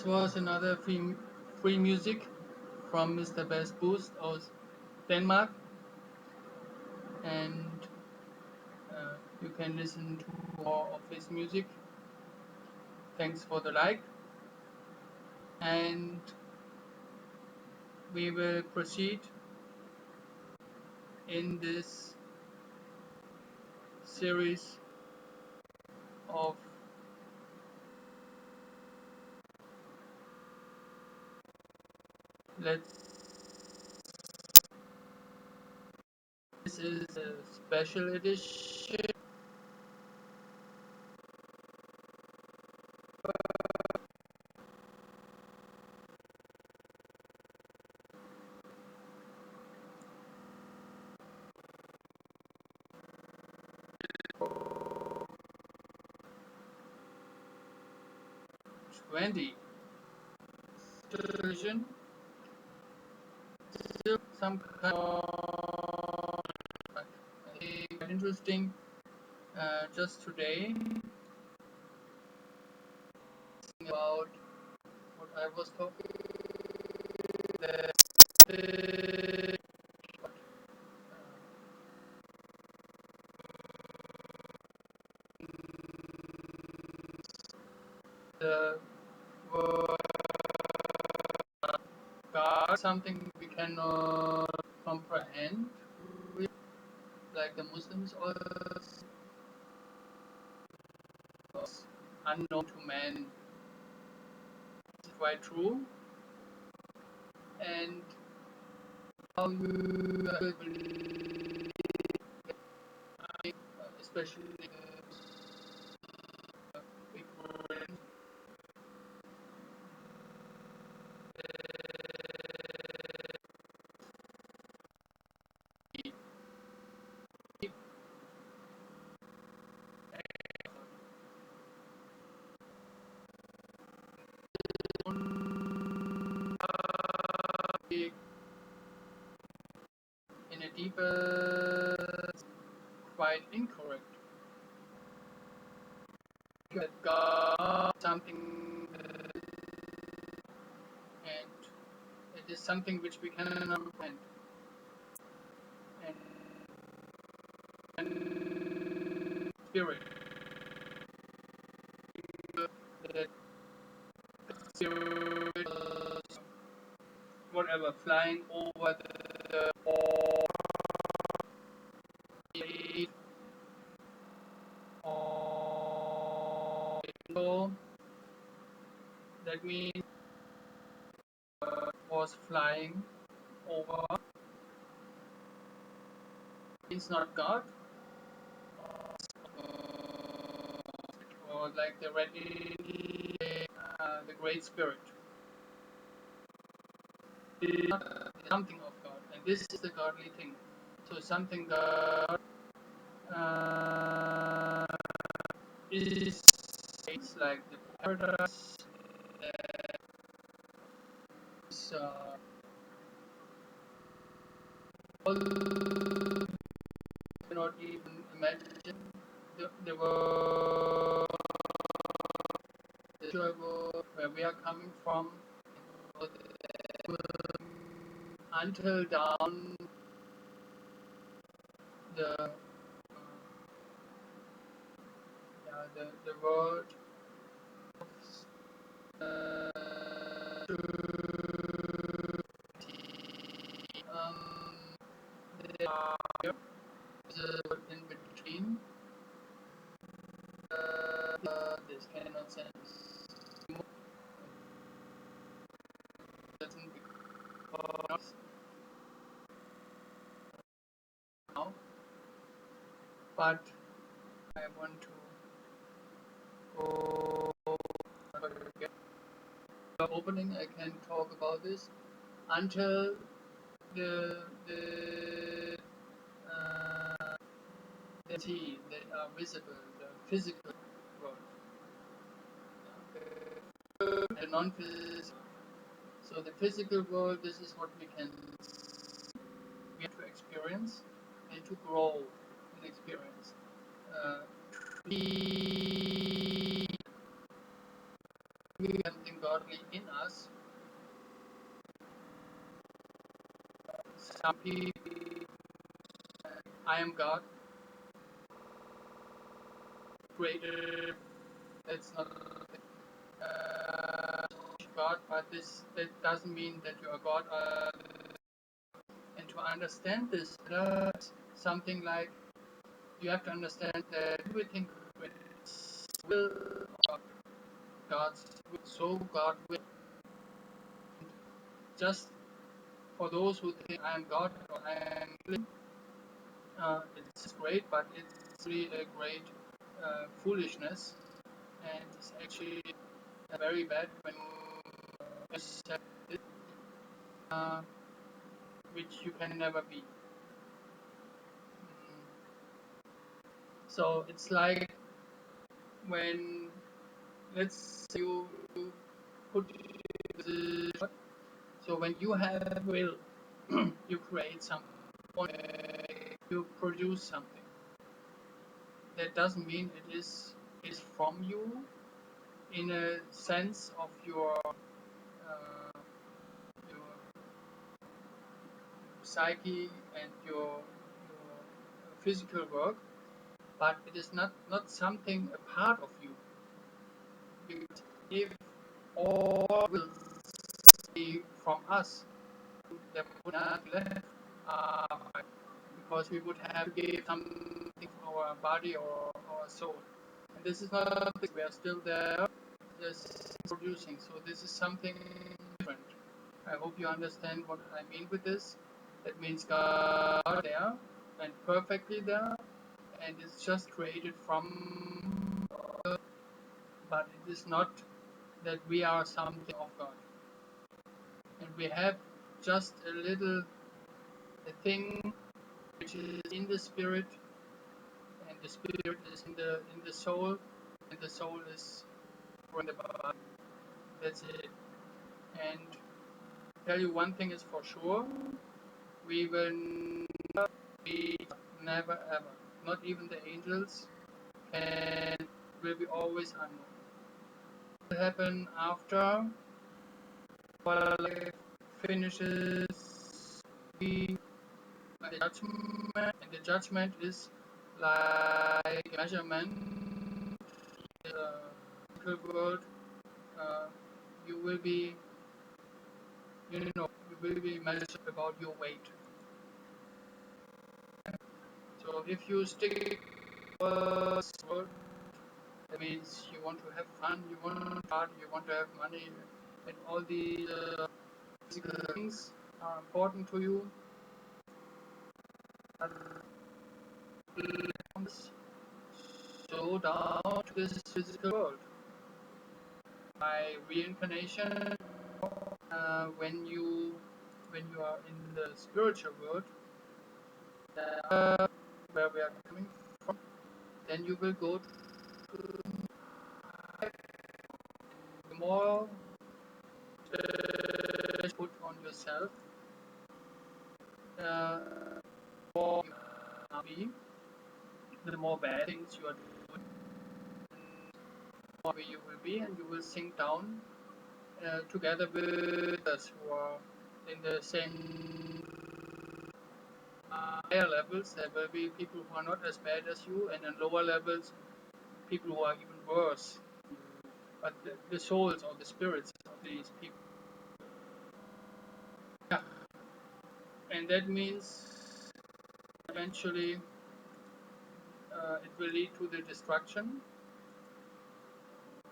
This was another free music from MisterBassBoost of Denmark, and you can listen to more of his music. Thanks for the like, and we will proceed in this series of this is a special edition. Television, still some kind of quite interesting. Just today, about what I was talking. The word God, something we cannot comprehend, like the Muslims always unknown to man. It's quite true, and how you believe, especially in a deeper, quite incorrect. That God something, and it is something which we cannot understand. And spirit, that spirit, whatever, flying over the or that means was flying over. It's not God, or like the red, the Great Spirit. It is something of God, and this is the godly thing. So something God is like the paradise. All cannot even imagine the world, the world where we are coming from, until down the the world there are in between. This cannot sense. Doesn't because now, but I want to go again. The opening, I can talk about this until the see that are visible, the physical world, the non-physical. So the physical world, this is what we have to experience and to grow in experience. We can something godly in us. Some people, I am God, creator. That's not God, but that doesn't mean that you are God. And to understand this, something like you have to understand that everything will God's will, so God will. Just for those who think I am God or I am it's great, but it's really a great foolishness, and it's actually very bad when you accept it, uh, which you can never be. So it's like when, let's say you put this, so when you have will, you create something, you produce something. That doesn't mean it is from you in a sense of your psyche and your physical work, but it is not something a part of you. Because if all will be from us, there would not be left, because we would have to give something for our body or our soul. And this is not something we are still there, just producing. So this is something different. I hope you understand what I mean with this. That means God is there and perfectly there, and it's just created from God, but it is not that we are something of God. And we have just a thing which is in the spirit, and the spirit is in the soul, and the soul is in the body. That's it. And tell you one thing is for sure, we will never be, never ever, not even the angels can, will be always unknown. What will happen after our life finishes, we the judgment, and the judgment is like a measurement in the physical world. Uh, you will be, you will be measured about your weight. So if you stick to this world, that means you want to have fun, you want to party, you want to have money, and all these physical things are important to you. So down to this physical world. By reincarnation, when you are in the spiritual world, where we are coming from, then you will go to the more put on yourself, more you are be, the more bad things you are doing, the more you will be, and you will sink down together with us who are in the same higher levels. There will be people who are not as bad as you, and in lower levels, people who are even worse. But the souls or the spirits of these people. Yeah. And that means eventually it will lead to the destruction,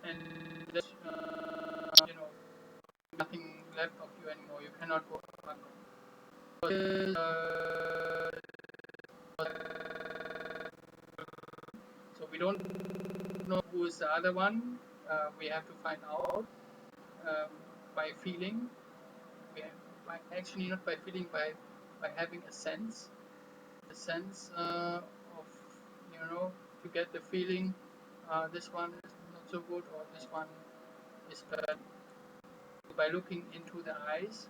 and nothing left of you anymore. You cannot go back. So we don't know who is the other one. We have to find out by feeling. Actually not by feeling, by having a sense of, to get the feeling, this one is not so good or this one is bad. By looking into the eyes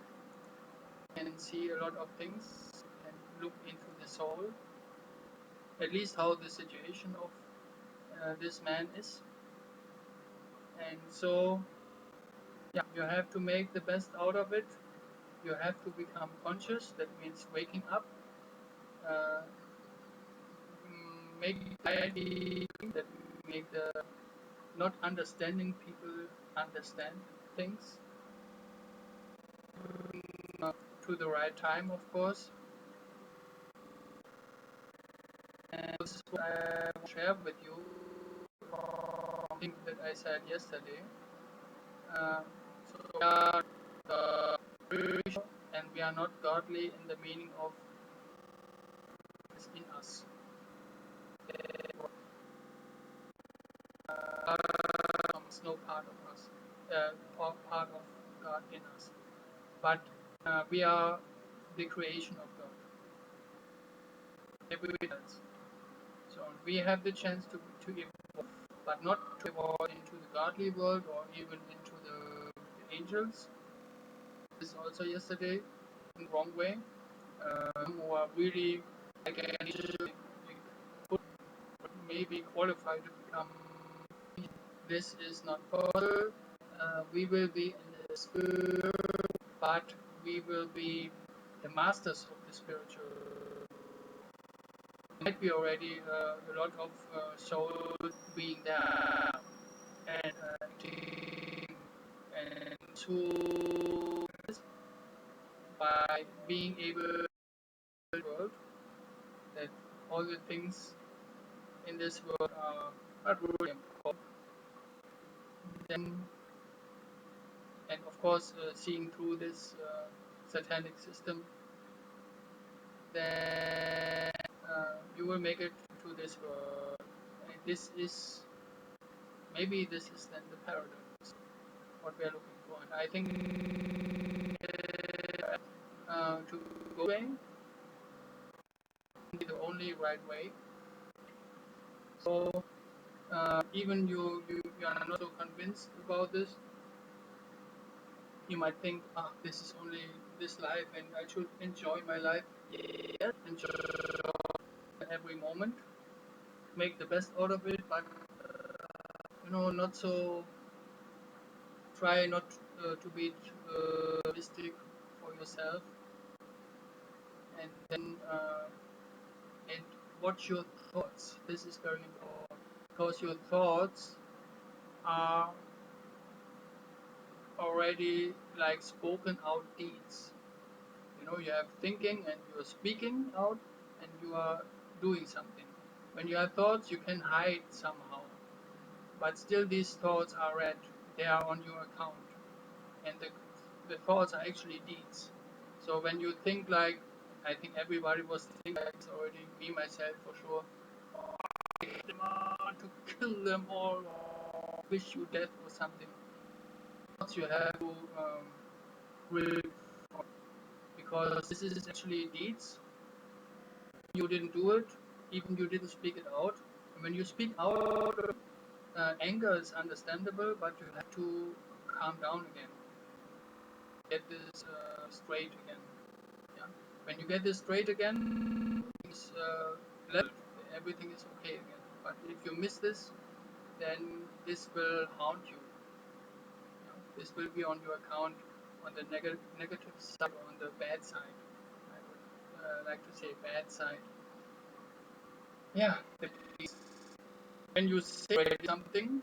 and see a lot of things and look into the soul, at least how the situation of this man is. And so yeah, you have to make the best out of it. You have to become conscious. That means waking up. Uh, make society that make the not understanding people understand things to the right time, of course. And this is what I will share with you. Something that I said yesterday. So we are spiritual and we are not godly in the meaning of it's in us. It's no part of us, or part of God in us. But we are the creation of God. Everybody else. So we have the chance to evolve, but not to evolve into the godly world or even into the angels. This also yesterday in the wrong way. Who are really like an angel, maybe qualified to become. This is not possible. We will be in the spirit, but we will be the masters of the spiritual. Might be already a lot of souls being there and and so by being able to world that all the things in this world are not really important. Then and of course seeing through this satanic system, then you will make it to this world. And this is maybe this is then the paradox what we are looking for. And I think to go away is the only right way. So even you are not so convinced about this, you might think, ah, this is only this life and I should enjoy my life. Yes, enjoy every moment, make the best out of it, but not so. Try not to be realistic for yourself, and then and watch your thoughts. This is very important because your thoughts are already like spoken out deeds. You have thinking and you are speaking out and you are doing something. When you have thoughts, you can hide somehow, but still these thoughts are read. They are on your account, and the thoughts are actually deeds. So when you think like, I think everybody was thinking like it's already me myself for sure. Oh, I hate them all, to kill them all, or wish you death or something. Thoughts you have to really, because this is actually deeds. You didn't do it, even you didn't speak it out. And when you speak out, anger is understandable, but you have to calm down again. Get this straight again. Yeah. When you get this straight again, it's leveled. Everything is okay again. But if you miss this, then this will haunt you. This will be on your account on the negative side or on the bad side. I would like to say bad side. Yeah. When you say something,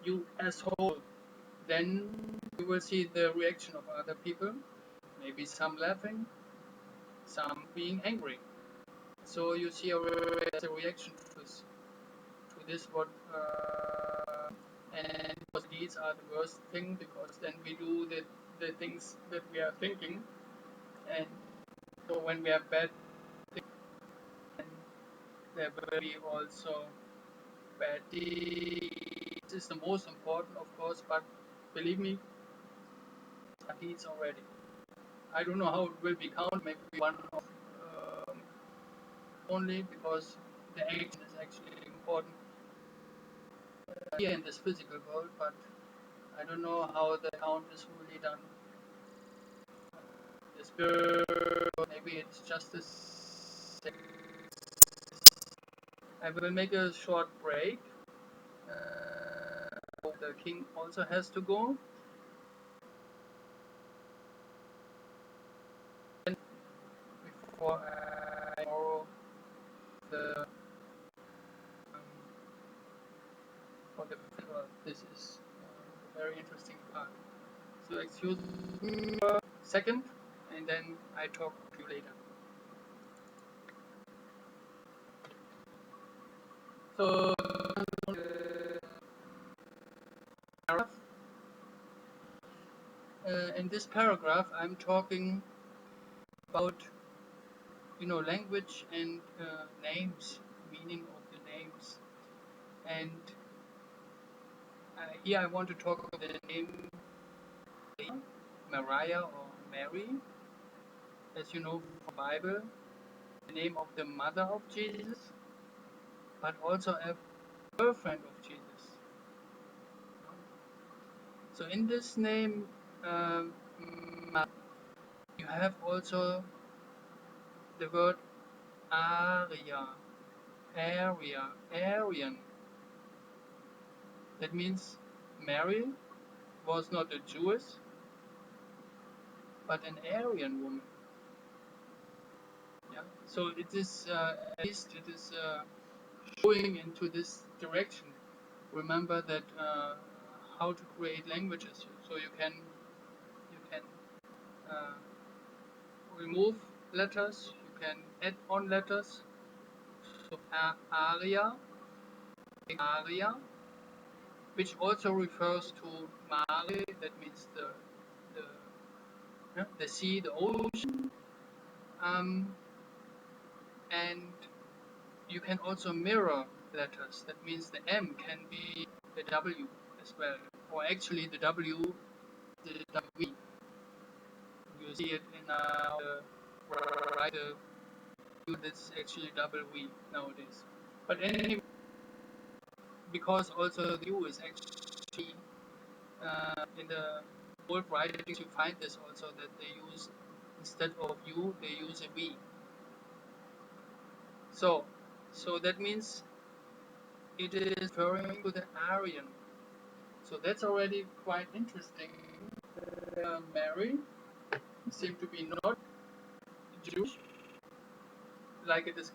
you asshole, then you will see the reaction of other people. Maybe some laughing, some being angry. So you see a reaction to this what and because these are the worst thing because then we do the things that we are thinking, and so when we have bad things, then there will be also bad deeds. This is the most important, of course, but believe me, deeds already. I don't know how it will be counted. Maybe one of only because the action is actually important here in this physical world, but I don't know how the count is really done. The spirit, maybe it's just this. I will make a short break. The king also has to go. for the earth. This is a very interesting part. So excuse me for a second, and then I talk to you later. So in this paragraph, I'm talking about language and names, meaning of the names, and here I want to talk about the name Mariah or Mary, as you know from the Bible, the name of the mother of Jesus, but also a girlfriend of Jesus. So in this name, you have also the word Aryan. That means Mary was not a Jewess, but an Aryan woman. Yeah. So it is at least it is going into this direction. Remember that how to create languages. So you can uh, remove letters. You can add on letters. So Aria, which also refers to Mare. That means the sea, the ocean. And you can also mirror letters. That means the M can be the W as well, or actually the W, the W. You see it in the right. That's actually double V nowadays. But anyway, because also the U is actually in the old writings you find this also that they use instead of U they use a V. So that means it is referring to the Aryan. So that's already quite interesting. Mary seemed to be not Jewish, like it is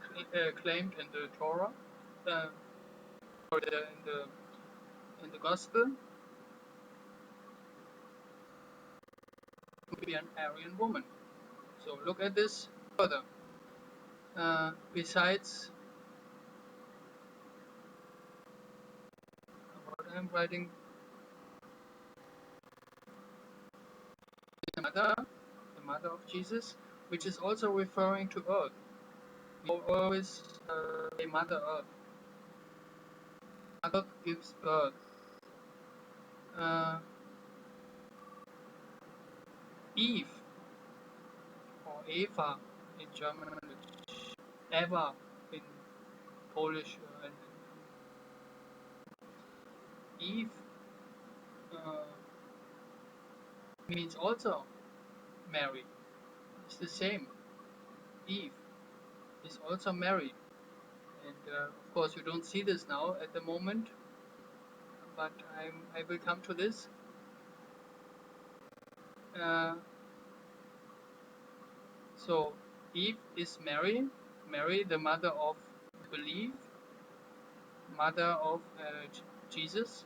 claimed in the Torah, or in the Gospel, to be an Aryan woman. So look at this further. Besides what I'm writing, the mother of Jesus, which is also referring to Earth. We always say Mother Earth. Mother gives birth. Eve or Eva in German language, Eva in Polish, and Eve means also Mary. It's the same. Eve is also Mary, and of course you don't see this now at the moment, but I will come to this. So Eve is Mary, the mother of belief, mother of Jesus,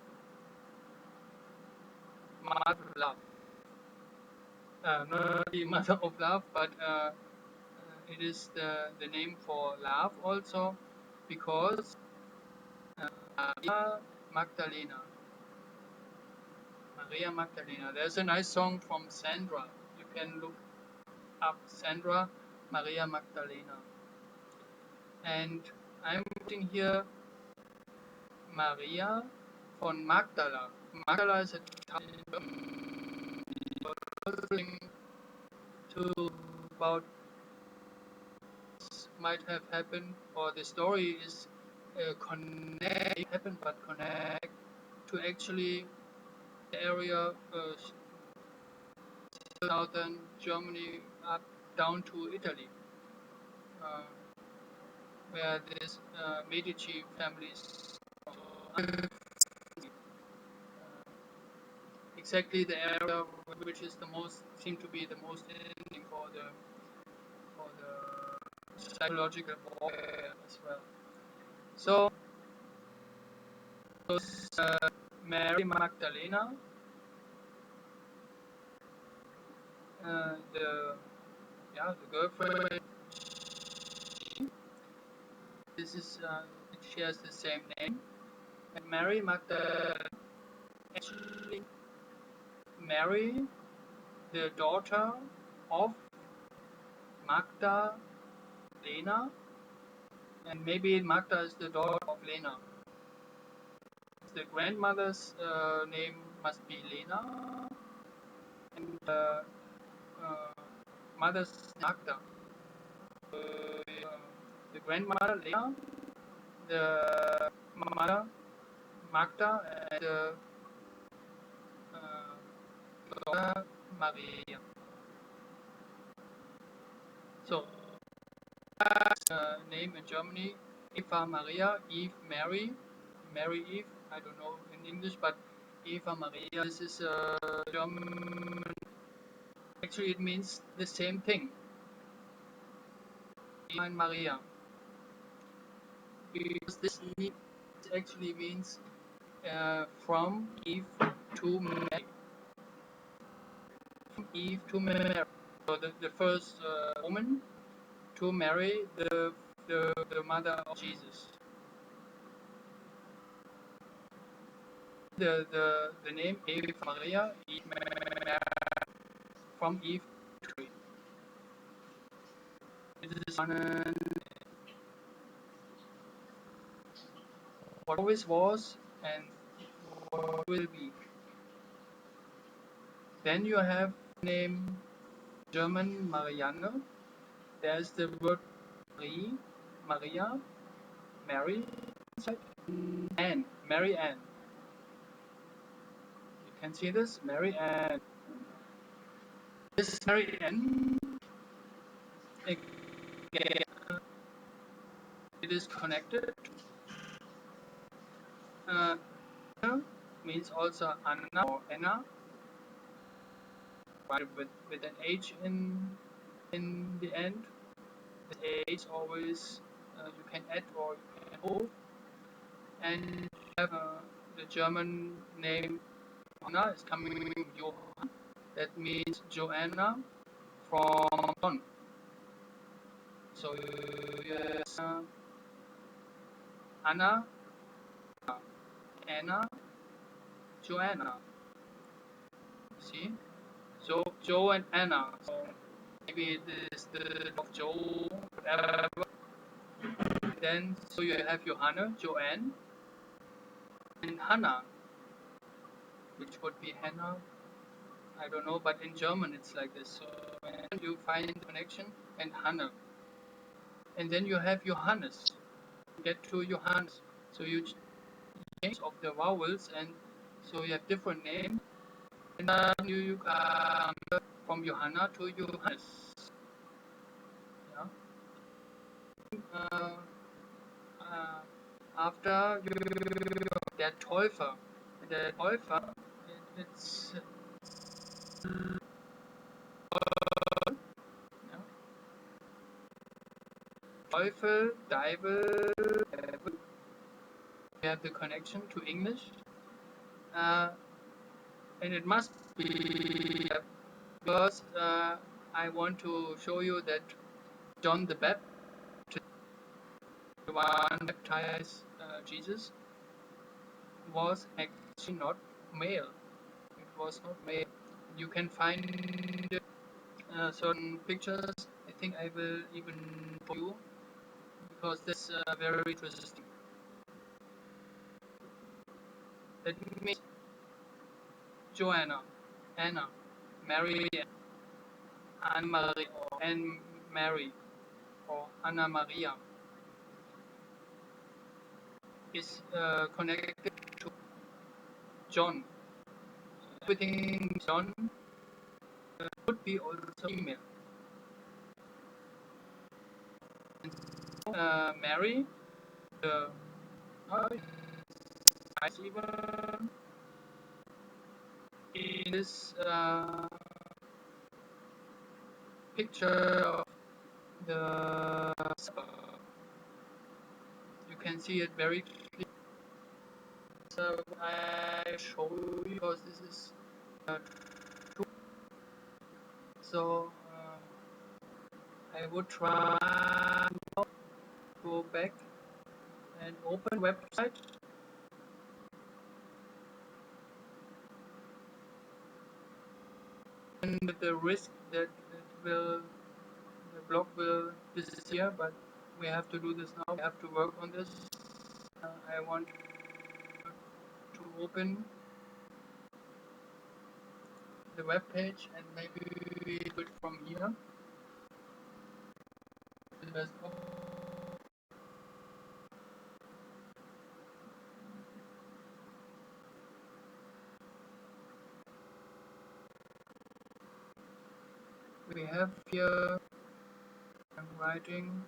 mother of love. Not the mother of love, but it is the name for love also, because Maria Magdalena. Maria Magdalena. There's a nice song from Sandra. You can look up Sandra, Maria Magdalena. And I'm putting here Maria von Magdala. Magdala is a town to about might have happened, or the story is connect to actually the area southern Germany up down to Italy, uh, where this Medici families. Exactly the area which is the most seem to be the most interesting for the psychological warfare as well. So So Mary Magdalena, the girlfriend. This is it shares the same name. And Mary Magdalene, actually Mary, the daughter of Magda Lena, and maybe Magda is the daughter of Lena. The grandmother's name must be Lena, and mother's Magda. The grandmother Lena, the mother Magda, and the daughter Maria. So, name in Germany, Eva Maria, Eve Mary, Mary Eve, I don't know in English, but Eva Maria, this is a German, actually it means the same thing, Eva and Maria, because this actually means from Eve to Mary, from Eve to Mary, so the first woman to marry the mother of Jesus. The name Eve Maria, Eve Mary, from Eve to Mary. It is what always was and what will be. Then you have name German Marianne. There's the word Marie, Maria, Mary, Anne, Mary Ann. You can see this, Mary Ann. This is Mary Ann. Again, it is connected. Means also Anna or Anna, but with an H in the end. The H always you can add or you can hold. And have the German name Johanna is coming from Johann. That means Joanna from John. So yes, Anna, Anna, Joanna. See, Joe and Anna. So maybe it is the of Joe, whatever. Then so you have Johanna, Joanne, and Hannah, which would be Hannah. I don't know, but in German it's like this. So you find the connection and Hannah. And then you have Johannes. Get to Johannes. So you change of the vowels, and so you have different names. And then you come from Johanna to Johannes. Yeah. After der Täufer. Der Täufer, it's yeah. Teufel, Devil, we have the connection to English, and it must be because I want to show you that John the Baptist, the one baptized Jesus, was actually not male. It was not male. You can find certain pictures. I think I will even show you because that's very interesting. That means Joanna, Anna, Mary, Anne Marie, or Anne Mary, or Anna Maria is connected to John. Everything John could be also female. Mary, the even in this picture of the supper, you can see it very clearly. I show you because this is true. So I would try to go back and open website, and the risk that the blog will disappear, but we have to do this now. We have to work on this. I want to open the web page and maybe we do it from here. We have here, I'm writing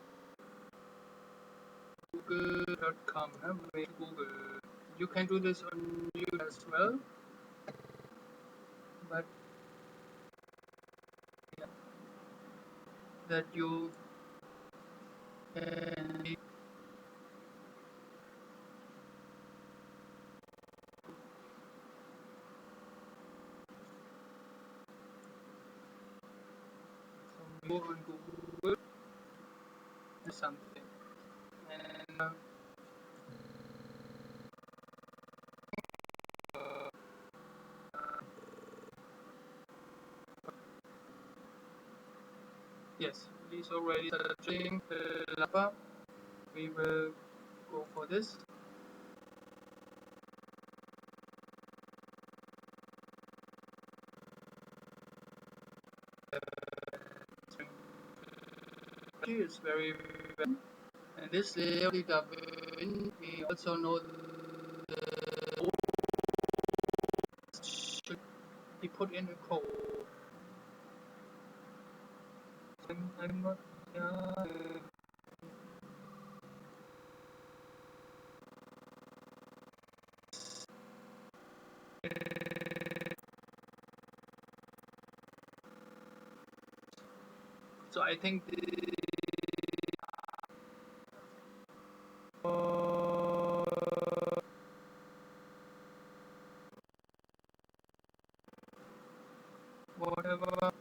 google.com, Google. You can do this on YouTube as well, but yeah, that you can go on Google or something. And yes, he's already searching the Lapa. We will go for this. It's very well. And this Leonardo da Vinci, we also know the should be put in a code. I'm not. So I think whatever.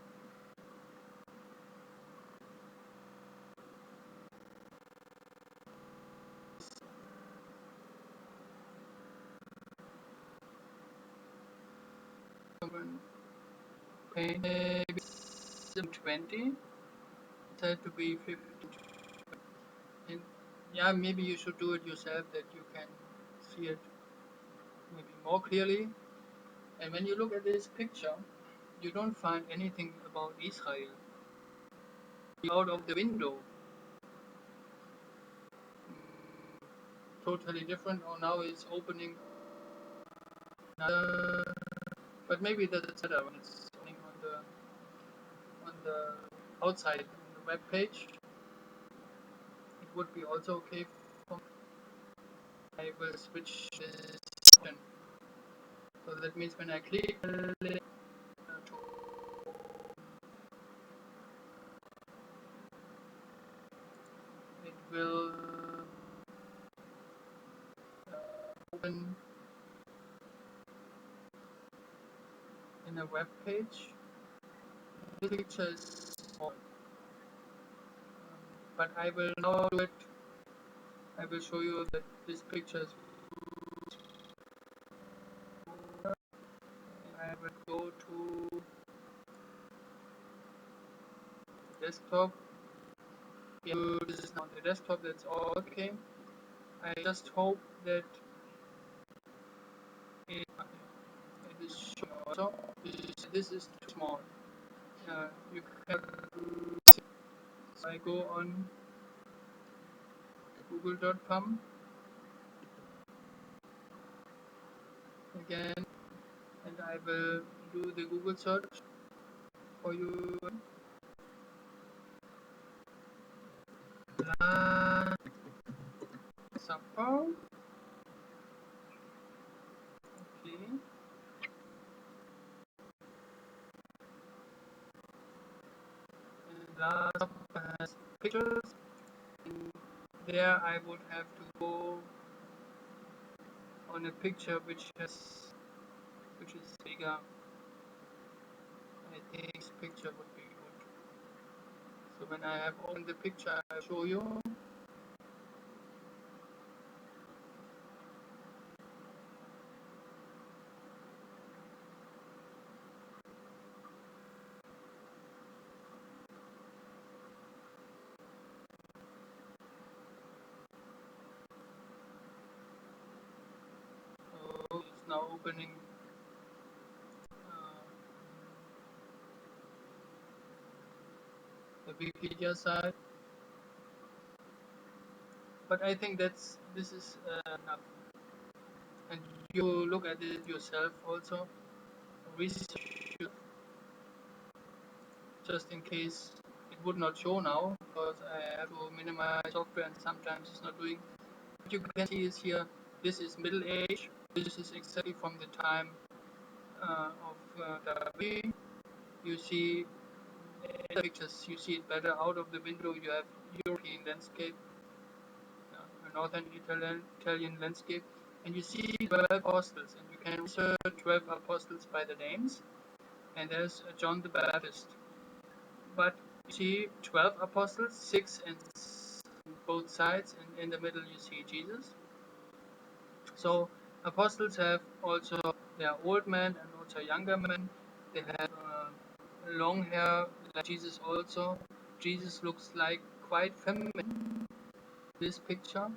Maybe 20. It had to be 50. And yeah, maybe you should do it yourself that you can see it maybe more clearly. And when you look at this picture, you don't find anything about Israel out of the window. Totally different. Oh, now it's opening another, but maybe that's better when it's opening on the outside on the web page. It would be also okay for me. I will switch this option. So that means when I click it will open in a web page. This picture is small, but I will now do it. I will show you that this picture is. I will go to desktop. Yeah, this is not the desktop. That's all okay. I just hope that it is showing also. This is too small. You can see. So I go on google.com again, and I will do the Google search for you. Support. Okay. And last has pictures. And there I would have to go on a picture which is bigger. I think this picture would be good. So when I have opened the picture, I'll show you. So it's now opening uh, the Wikipedia site. But I think this is enough. And you look at it yourself also. Research just in case it would not show now because I have to minimize software and sometimes it's not doing. What you can see is here, this is Middle Age. This is exactly from the time of Da Vinci. You see in the pictures, you see it better. Out of the window you have European landscape, northern Italian landscape, and you see 12 apostles, and you can research 12 apostles by the names, and there's John the Baptist. But you see 12 apostles, 6 on both sides, and in the middle you see Jesus. So apostles have also, they are old men and also younger men. They have long hair like Jesus also. Jesus looks like quite feminine in this picture.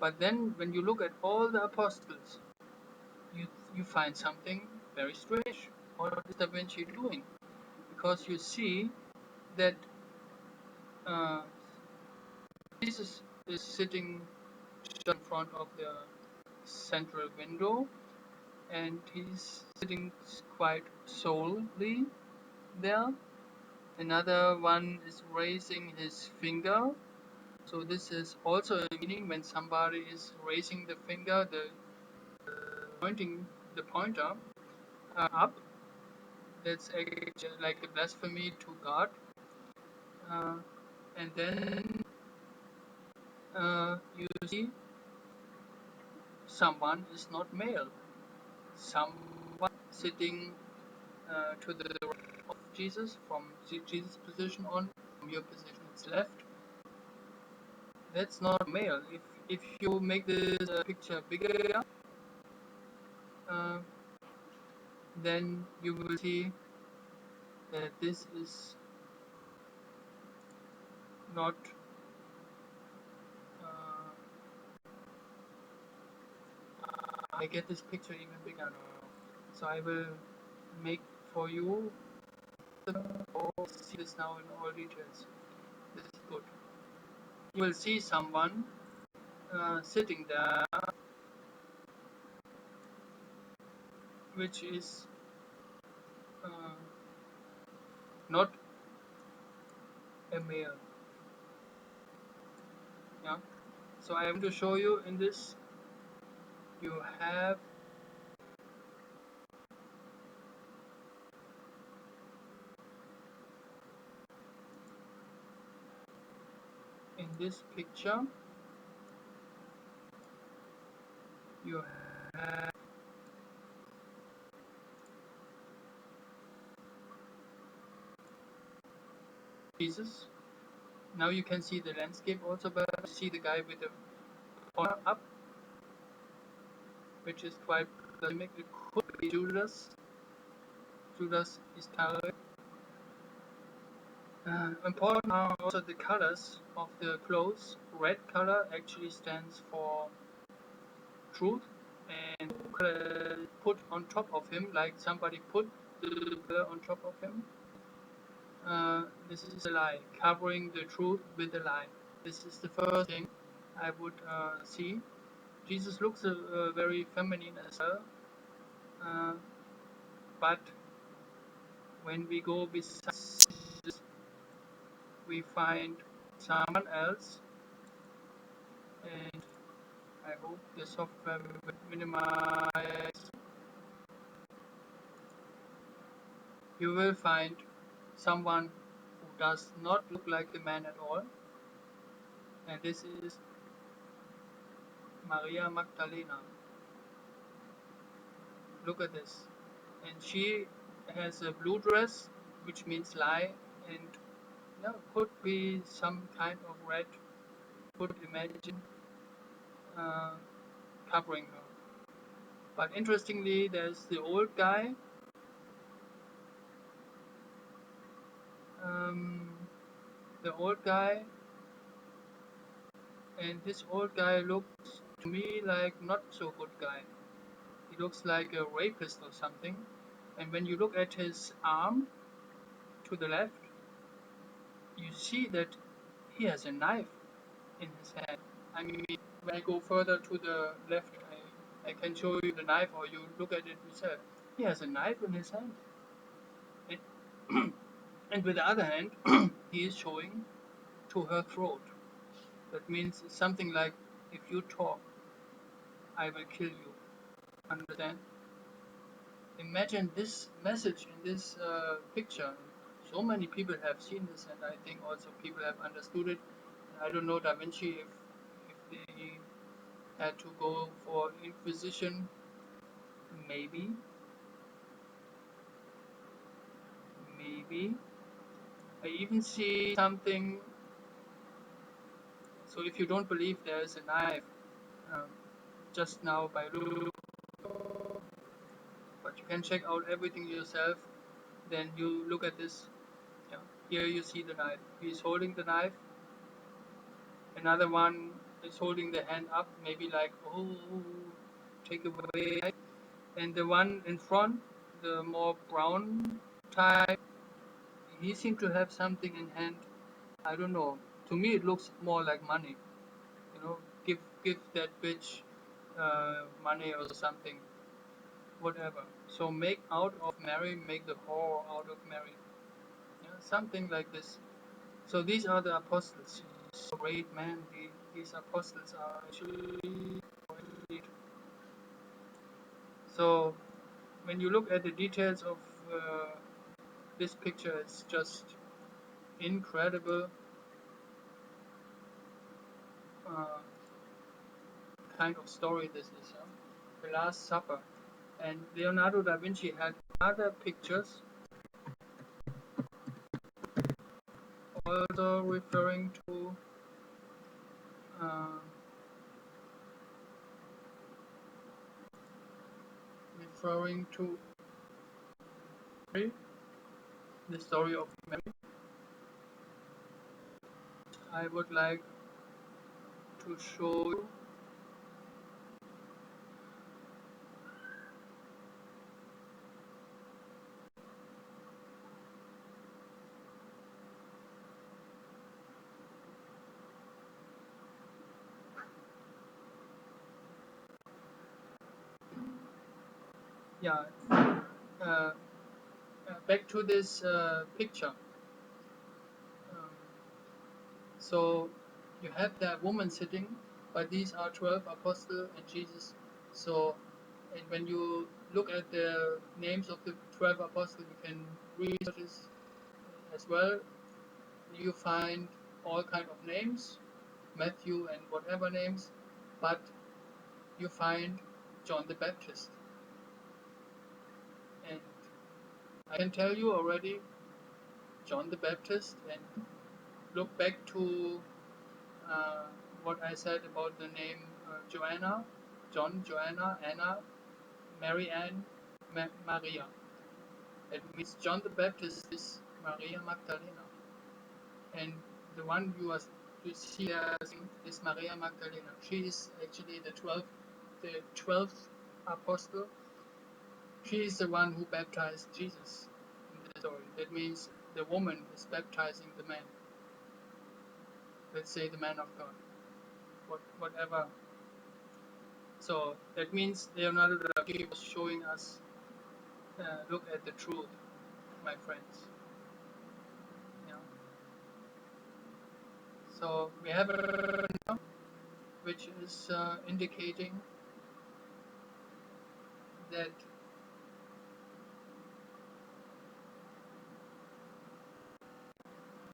But then when you look at all the apostles, you find something very strange. What is Da Vinci doing? Because you see that uh, Jesus is sitting in front of the central window, and he's sitting quite solely there. Another one is raising his finger. So this is also a meaning when somebody is raising the finger, pointing the pointer up. That's actually like a blasphemy to God. And then you see someone is not male. Someone sitting to the right of Jesus, from Jesus' position on, from your position it's left. That's not male. If you make this picture bigger, then you will see that this is not I get this picture even bigger now. So I will make for you see this now in all details. This is good. You will see someone sitting there, which is not a male. Yeah. So I want to show you in this. You have in this picture. You have Jesus. Now you can see the landscape also better. See the guy with the pointer up, which is quite dynamic. It could be Judas. Judas Iscariot. Important are also the colors of the clothes. Red color actually stands for truth, and put on top of him, like somebody put the color on top of him. This is a lie, covering the truth with a lie. This is the first thing I would see. Jesus looks very feminine as well, but when we go beside Jesus, we find someone else, and I hope the software will minimize. You will find someone who does not look like a man at all, and this is Maria Magdalena. Look at this. And she has a blue dress, which means lie, and could be some kind of red, could imagine uh, covering her. But interestingly, there's the old guy. Um, the old guy, and this old guy looks to me like not so good guy. He looks like a rapist or something. And when you look at his arm to the left, you see that he has a knife in his hand. I mean, when I go further to the left, I can show you the knife, or you look at it yourself. He has a knife in his hand. And, and with the other hand, he is showing to her throat. That means something like, if you talk, I will kill you. Understand? Imagine this message in this picture. So many people have seen this, and I think also people have understood it. I don't know Da Vinci if they had to go for Inquisition. Maybe. I even see something. So if you don't believe there is a knife, um, just now by look, but you can check out everything yourself. Then you look at this. Yeah, here you see the knife. He's holding the knife. Another one is holding the hand up, maybe like, oh, take away. And the one in front, the more brown type, he seemed to have something in hand. I don't know. To me, it looks more like money. Give that bitch money or something, whatever. So make out of Mary, make the whore out of Mary. Something like this. So these are the apostles. So great, man. These apostles are actually great. So when you look at the details of this picture, it's just incredible uh, kind of story this is. The Last Supper. And Leonardo da Vinci had other pictures also referring to uh, Mary, the story of Mary. I would like to show you. Yeah, back to this picture. Um, so you have that woman sitting, but these are 12 apostles and Jesus. So, and when you look at the names of the 12 apostles, you can read this as well. You find all kind of names, Matthew and whatever names, but you find John the Baptist. And I can tell you already, John the Baptist, and look back to what I said about the name Joanna, John, Joanna, Anna, Mary Ann, Maria. It means John the Baptist is Maria Magdalena. And the one you see is Maria Magdalena. She is actually the 12th apostle. She is the one who baptized Jesus in the story. That means the woman is baptizing the man. Let's say the man of God. Whatever. So that means Leonardo da Vinci was showing us, look at the truth, my friends. Yeah. So we have a now, which is indicating that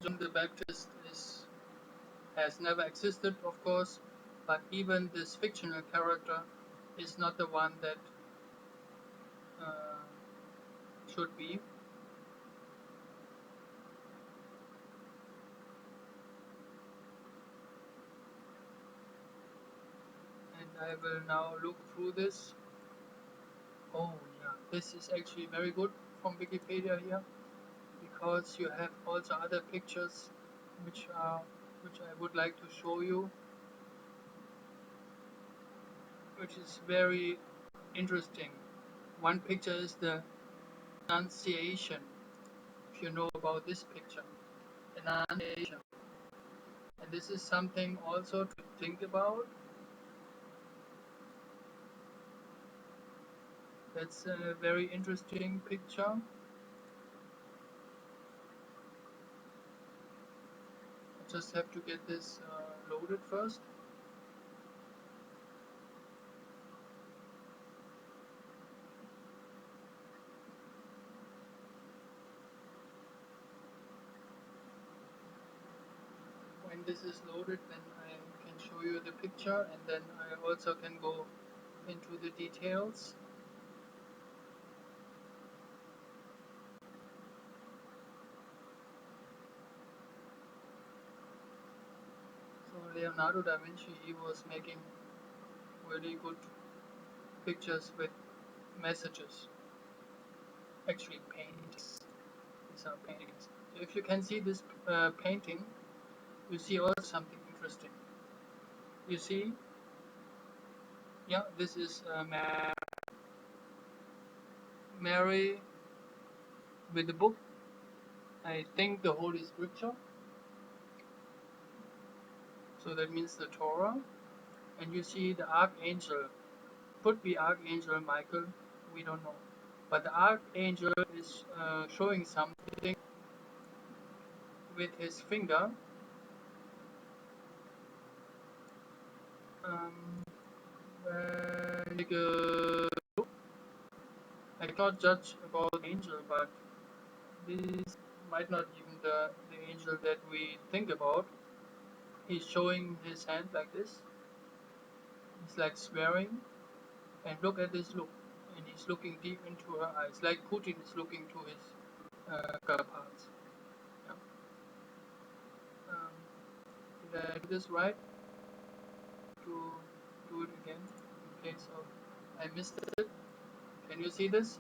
John the Baptist has never existed, of course, but even this fictional character is not the one that should be. And I will now look through this. Oh yeah, this is actually very good from Wikipedia here, because you have also other pictures which I would like to show you, which is very interesting. One picture is the Annunciation, if you know about this picture. Annunciation. And this is something also to think about. That's a very interesting picture. I just have to get this loaded first. When this is loaded, then I can show you the picture, and then I also can go into the details. So Leonardo da Vinci, he was making really good pictures with messages. Actually paintings. These are paintings. So if you can see this painting, you see also something interesting. You see, yeah, this is Mary with the book. I think the Holy Scripture. So that means the Torah. And you see the Archangel. Could be Archangel Michael. We don't know. But the Archangel is showing something with his finger. Like I cannot judge about the angel, but this might not even the angel that we think about. He's showing his hand like this. He's like swearing. And look at this look. And he's looking deep into her eyes, like Putin is looking to his counterparts. Yeah. Did I do this right? To do it again in case of I missed it. Can you see this?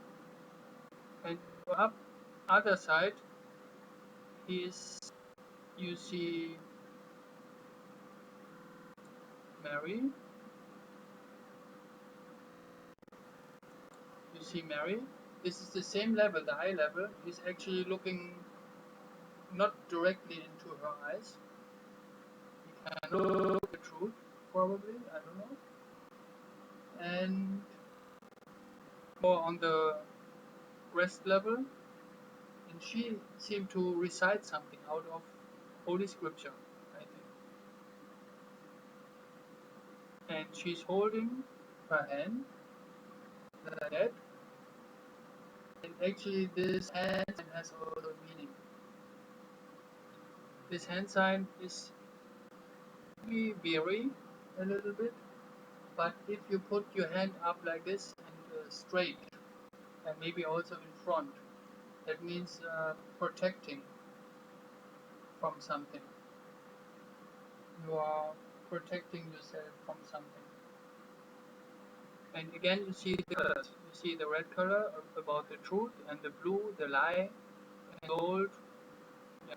And up other side, is you see Mary. You see Mary. This is the same level, the eye level. He's actually looking not directly into her eyes. He can look at the truth, probably. I don't know. And more on the breast level, and she seemed to recite something out of Holy Scripture, I think. And she's holding her hand like that. And actually, this hand sign has also meaning. This hand sign is weary a little bit, but if you put your hand up like this and straight, and maybe also in front, that means protecting from something. You are protecting yourself from something. And again, you see the colors. You see the red color about the truth, and the blue, the lie, and gold. Yeah,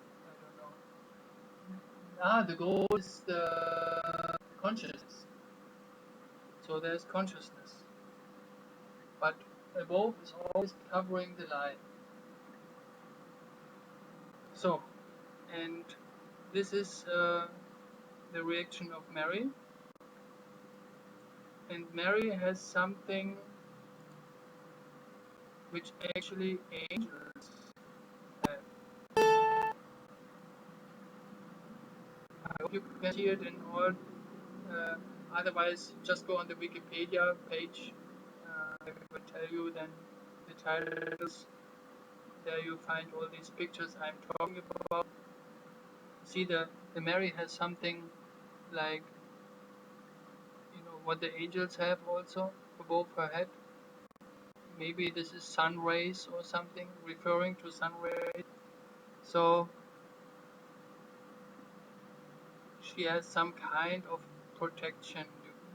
I don't know. The gold is the consciousness. So there's consciousness. But above is always covering the lie. So, and this is the reaction of Mary. And Mary has something which actually angels have. I hope you can see it in all. Otherwise, just go on the Wikipedia page. I will tell you then the titles. There you find all these pictures I'm talking about. See, the Mary has something like, you know, what the angels have also above her head. maybe this is sun rays or something, referring to sun rays. So she has some kind of protection,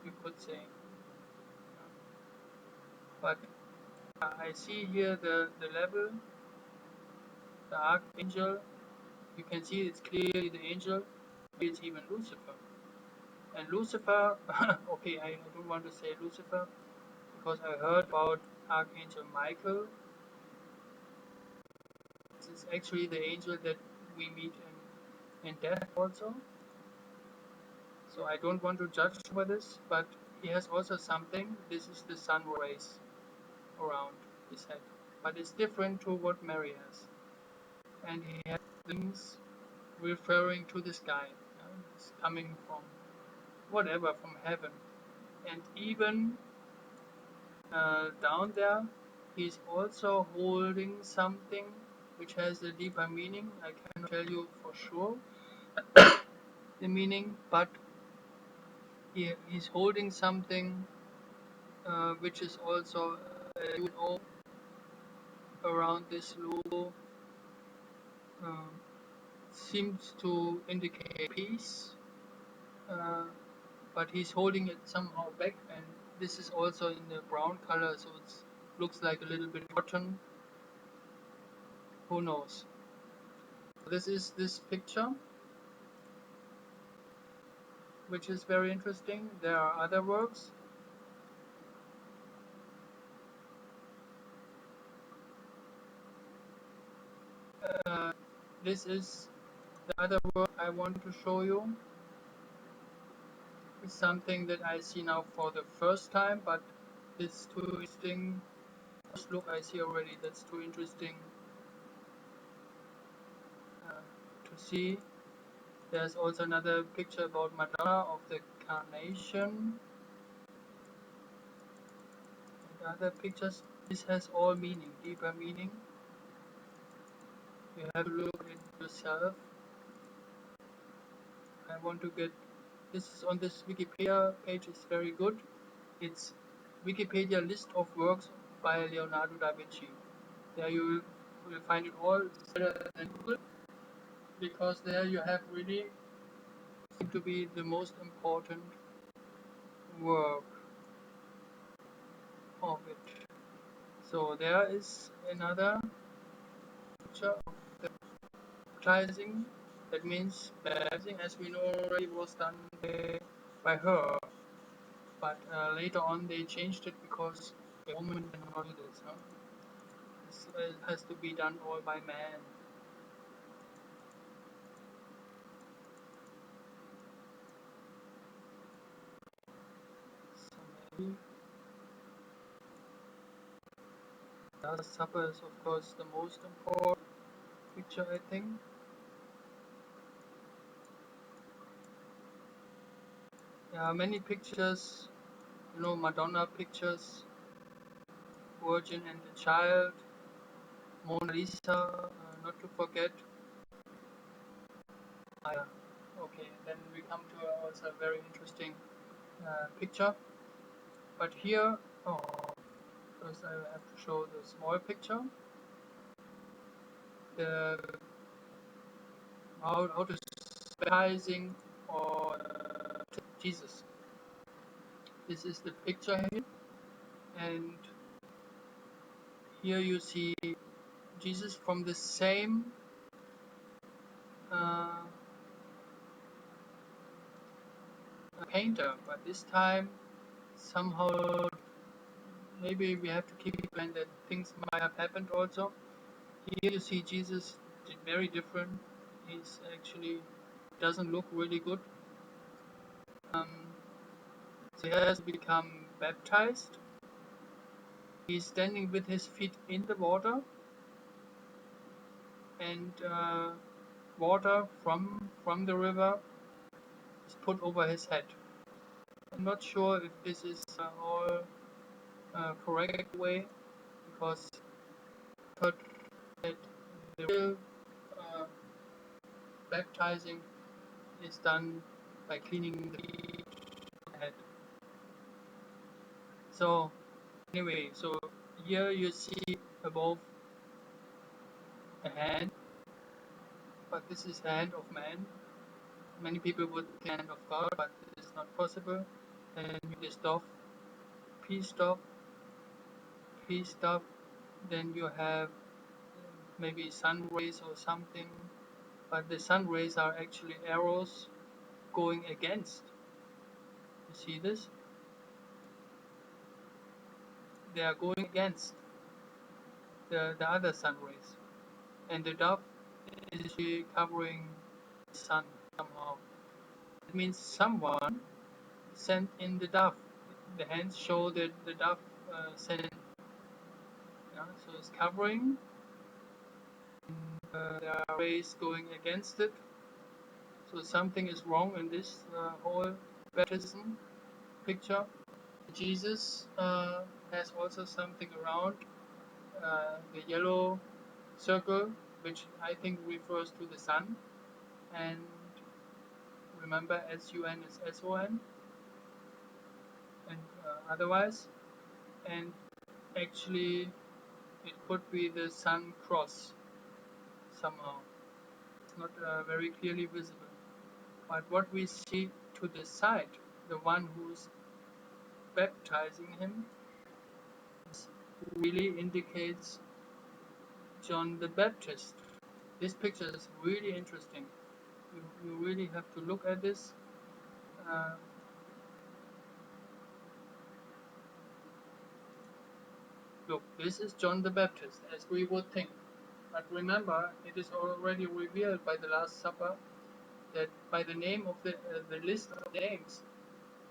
you could say. But I see here the level, the archangel. You can see it's clearly the angel. It's even Lucifer. And Lucifer, okay, I don't want to say Lucifer because I heard about Archangel Michael. This is actually the angel that we meet in death also. So I don't want to judge over this, but he has also something. This is the sun rays around his head. But it's different to what Mary has. And he has things referring to the sky. It's coming from whatever, from heaven. And even down there, he's also holding something which has a deeper meaning. I cannot tell you for sure the meaning, but he's holding something which is also UNO around this logo. Seems to indicate peace, but he's holding it somehow back, and this is also in the brown color, so it looks like a little bit cotton. Who knows? This is this picture, which is very interesting. There are other works. This is the other work I want to show you. It's something that I see now for the first time, but it's too interesting. First look I see already, that's too interesting to see. There's also another picture about Madonna of the Carnation. And other pictures. This has all meaning, deeper meaning. You have to look at yourself. I want to get this is on this Wikipedia page. It's very good. It's Wikipedia list of works by Leonardo da Vinci. There you will find it all. It's better than Google because there you have really seem to be the most important work of it. So there is another picture of the baptizing. That means baptizing, as we know already, was done by her. But later on they changed it because a woman cannot do this. Huh? This has to be done all by man. So maybe the Last Supper is of course the most important picture, I think. There are many pictures, you know, Madonna pictures, Virgin and the Child, Mona Lisa, not to forget. Yeah. Okay, then we come to also a very interesting picture. But here, first I have to show the small picture. The how to baptizing or Jesus. This is the picture here, and here you see Jesus from the same painter, but this time somehow maybe we have to keep in mind that things might have happened also. Here you see Jesus very different. He's actually doesn't look really good. So he has become baptized. He's standing with his feet in the water, and water from the river is put over his head. I'm not sure if this is all correct way, because I've heard that the real baptizing is done by cleaning the head. So anyway, so here you see above a hand, but this is hand of man. Many people would think hand of God, but it is not possible. And you stop, P stop, P stop. Then you have maybe sun rays or something, but the sun rays are actually arrows going against. You see this? They are going against the other sun rays, and the dove is actually covering the sun somehow. It means someone sent in the dove. The hands show that the dove sent. Yeah, so it's covering. There are rays going against it. So something is wrong in this whole baptism picture. Jesus has also something around the yellow circle, which I think refers to the sun. And remember, SUN is SON, and otherwise. And actually, it could be the sun cross somehow. It's not very clearly visible. But what we see to the side, the one who's baptizing him, really indicates John the Baptist. This picture is really interesting. You really have to look at this. Look, this is John the Baptist, as we would think. But remember, it is already revealed by the Last Supper that by the name of the list of names,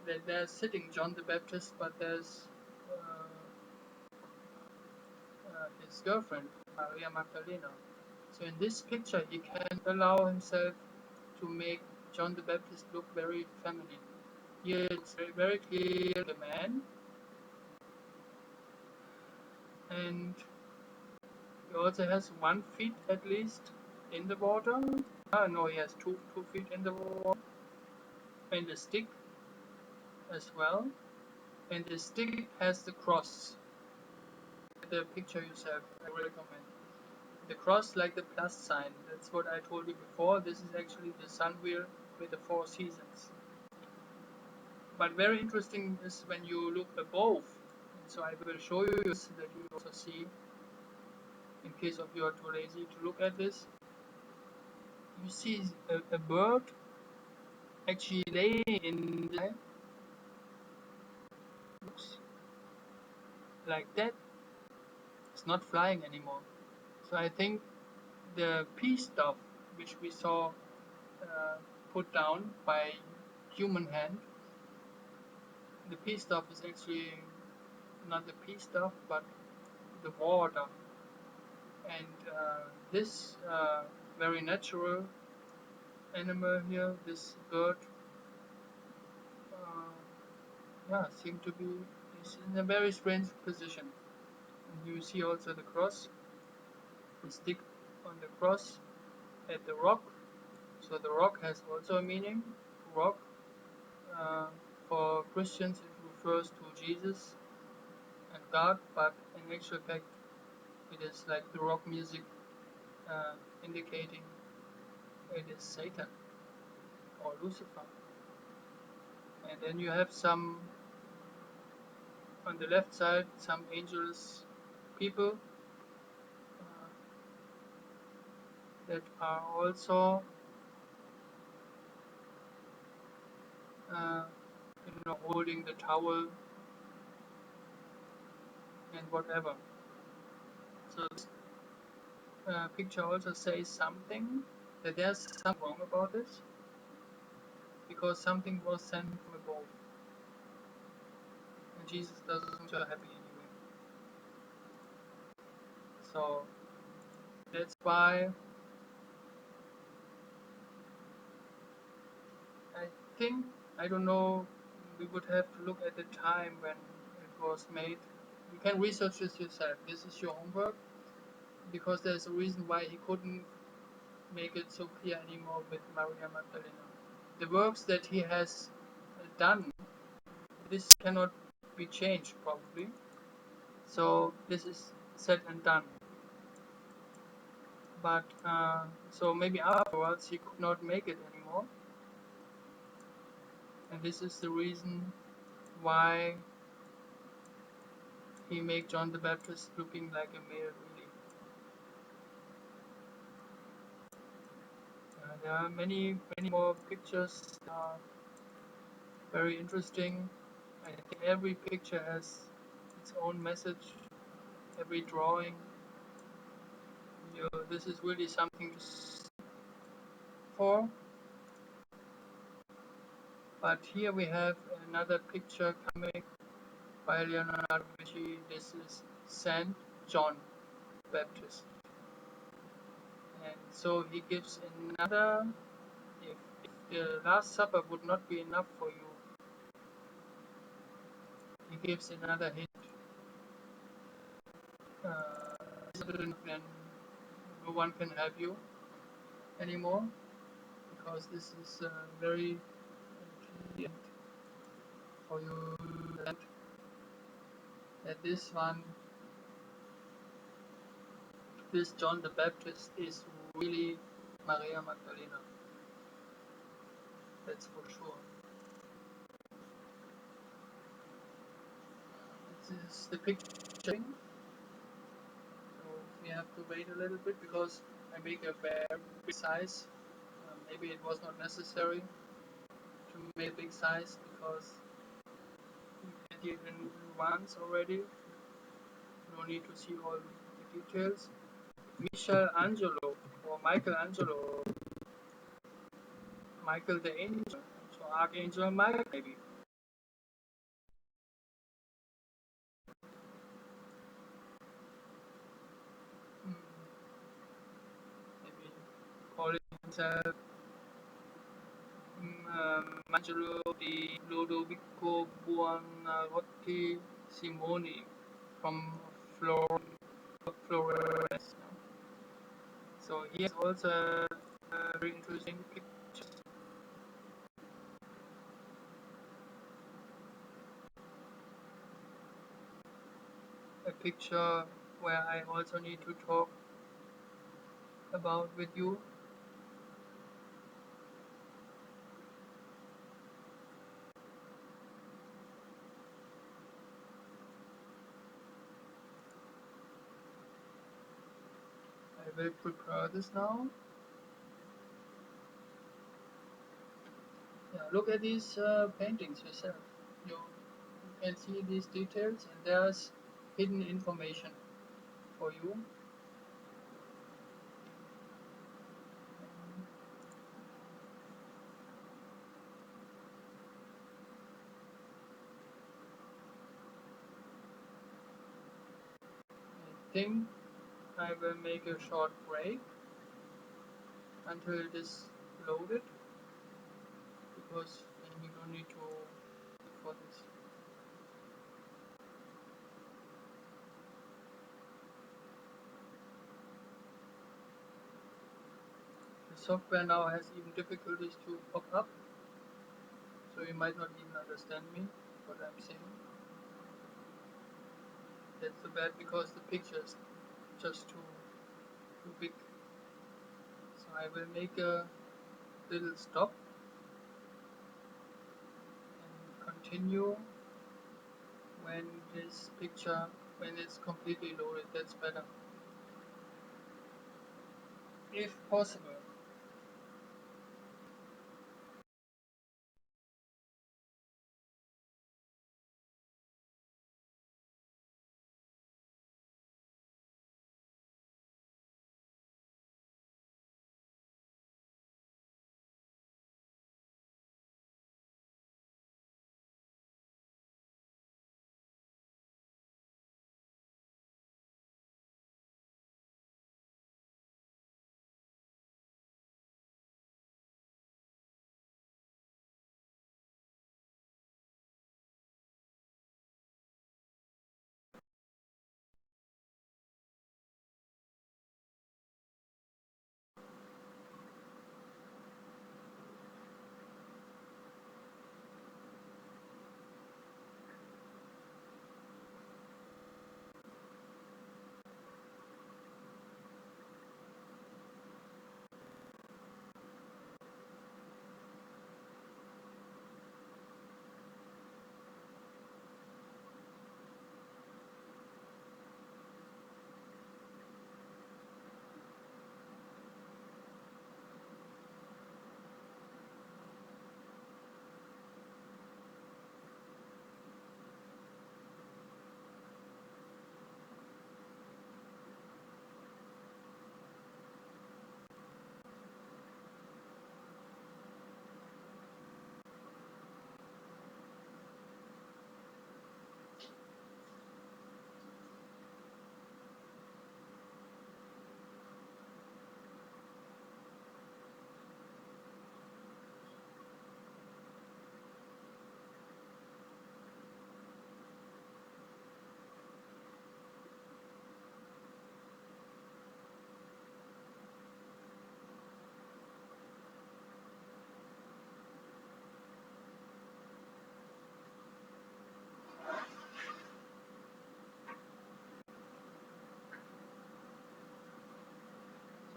that there's sitting John the Baptist, but there's his girlfriend, Maria Magdalena. So in this picture, he can allow himself to make John the Baptist look very feminine. Here it's very clear the man, and he also has 1 foot at least in the water. No, he has two feet in the water, and a stick as well. And the stick has the cross. The picture yourself, I recommend. The cross like the plus sign. That's what I told you before. This is actually the sun wheel with the 4 seasons. But very interesting is when you look above. So I will show you so that you also see, in case of you are too lazy to look at this. You see a bird actually laying in the sky. Looks like that. It's not flying anymore. So I think the peace stuff which we saw put down by human hand, the peace stuff is actually not the peace stuff but the water. And this very natural animal here, this bird, seemed to be is in a very strange position. And you see also the cross, the stick on the cross at the rock. So the rock has also a meaning. Rock, for Christians, it refers to Jesus and God, but in actual fact, it is like the rock music indicating it is Satan or Lucifer. And then you have some, on the left side, some angels, people that are also holding the towel and whatever. So this picture also says something, that there's something wrong about this, because something was sent from above. And Jesus doesn't seem so happy anyway. So that's why I think, I don't know, we would have to look at the time when it was made. You can research this yourself. This is your homework, because there's a reason why he couldn't make it so clear anymore with Maria Magdalena. The works that he has done, this cannot be changed probably. So this is said and done. But so maybe afterwards he could not make it anymore, and this is the reason why he made John the Baptist looking like a male, really. There are many more pictures that are very interesting. I think every picture has its own message, every drawing. This is really something to for. But here we have another picture coming by Leonardo da Vinci. This is Saint John Baptist. And so he gives another, if the Last Supper would not be enough for you, he gives another hint. Then no one can help you anymore, because this is very important for you that this John the Baptist is really Maria Magdalena. That's for sure. This is the picture. So we have to wait a little bit because I make a very big size. Maybe it was not necessary to make a big size because you can see it in once already. No need to see all the details. Michelangelo or Michelangelo, Michael the Angel, so Archangel Michael maybe. Maybe calling himself Angelo di Lodovico Buonarroti Simoni from Florence. So here's also a very interesting picture. A picture where I also need to talk about with you. I will prepare this now. Yeah, look at these paintings yourself. You can see these details, and there's hidden information for you. I think I will make a short break until it is loaded, because then you don't need to look for this. The software now has even difficulties to pop up, so you might not even understand me, what I'm saying. That's too bad, because the picture is just too big. So I will make a little stop and continue when this picture, when it's completely loaded. That's better, if possible.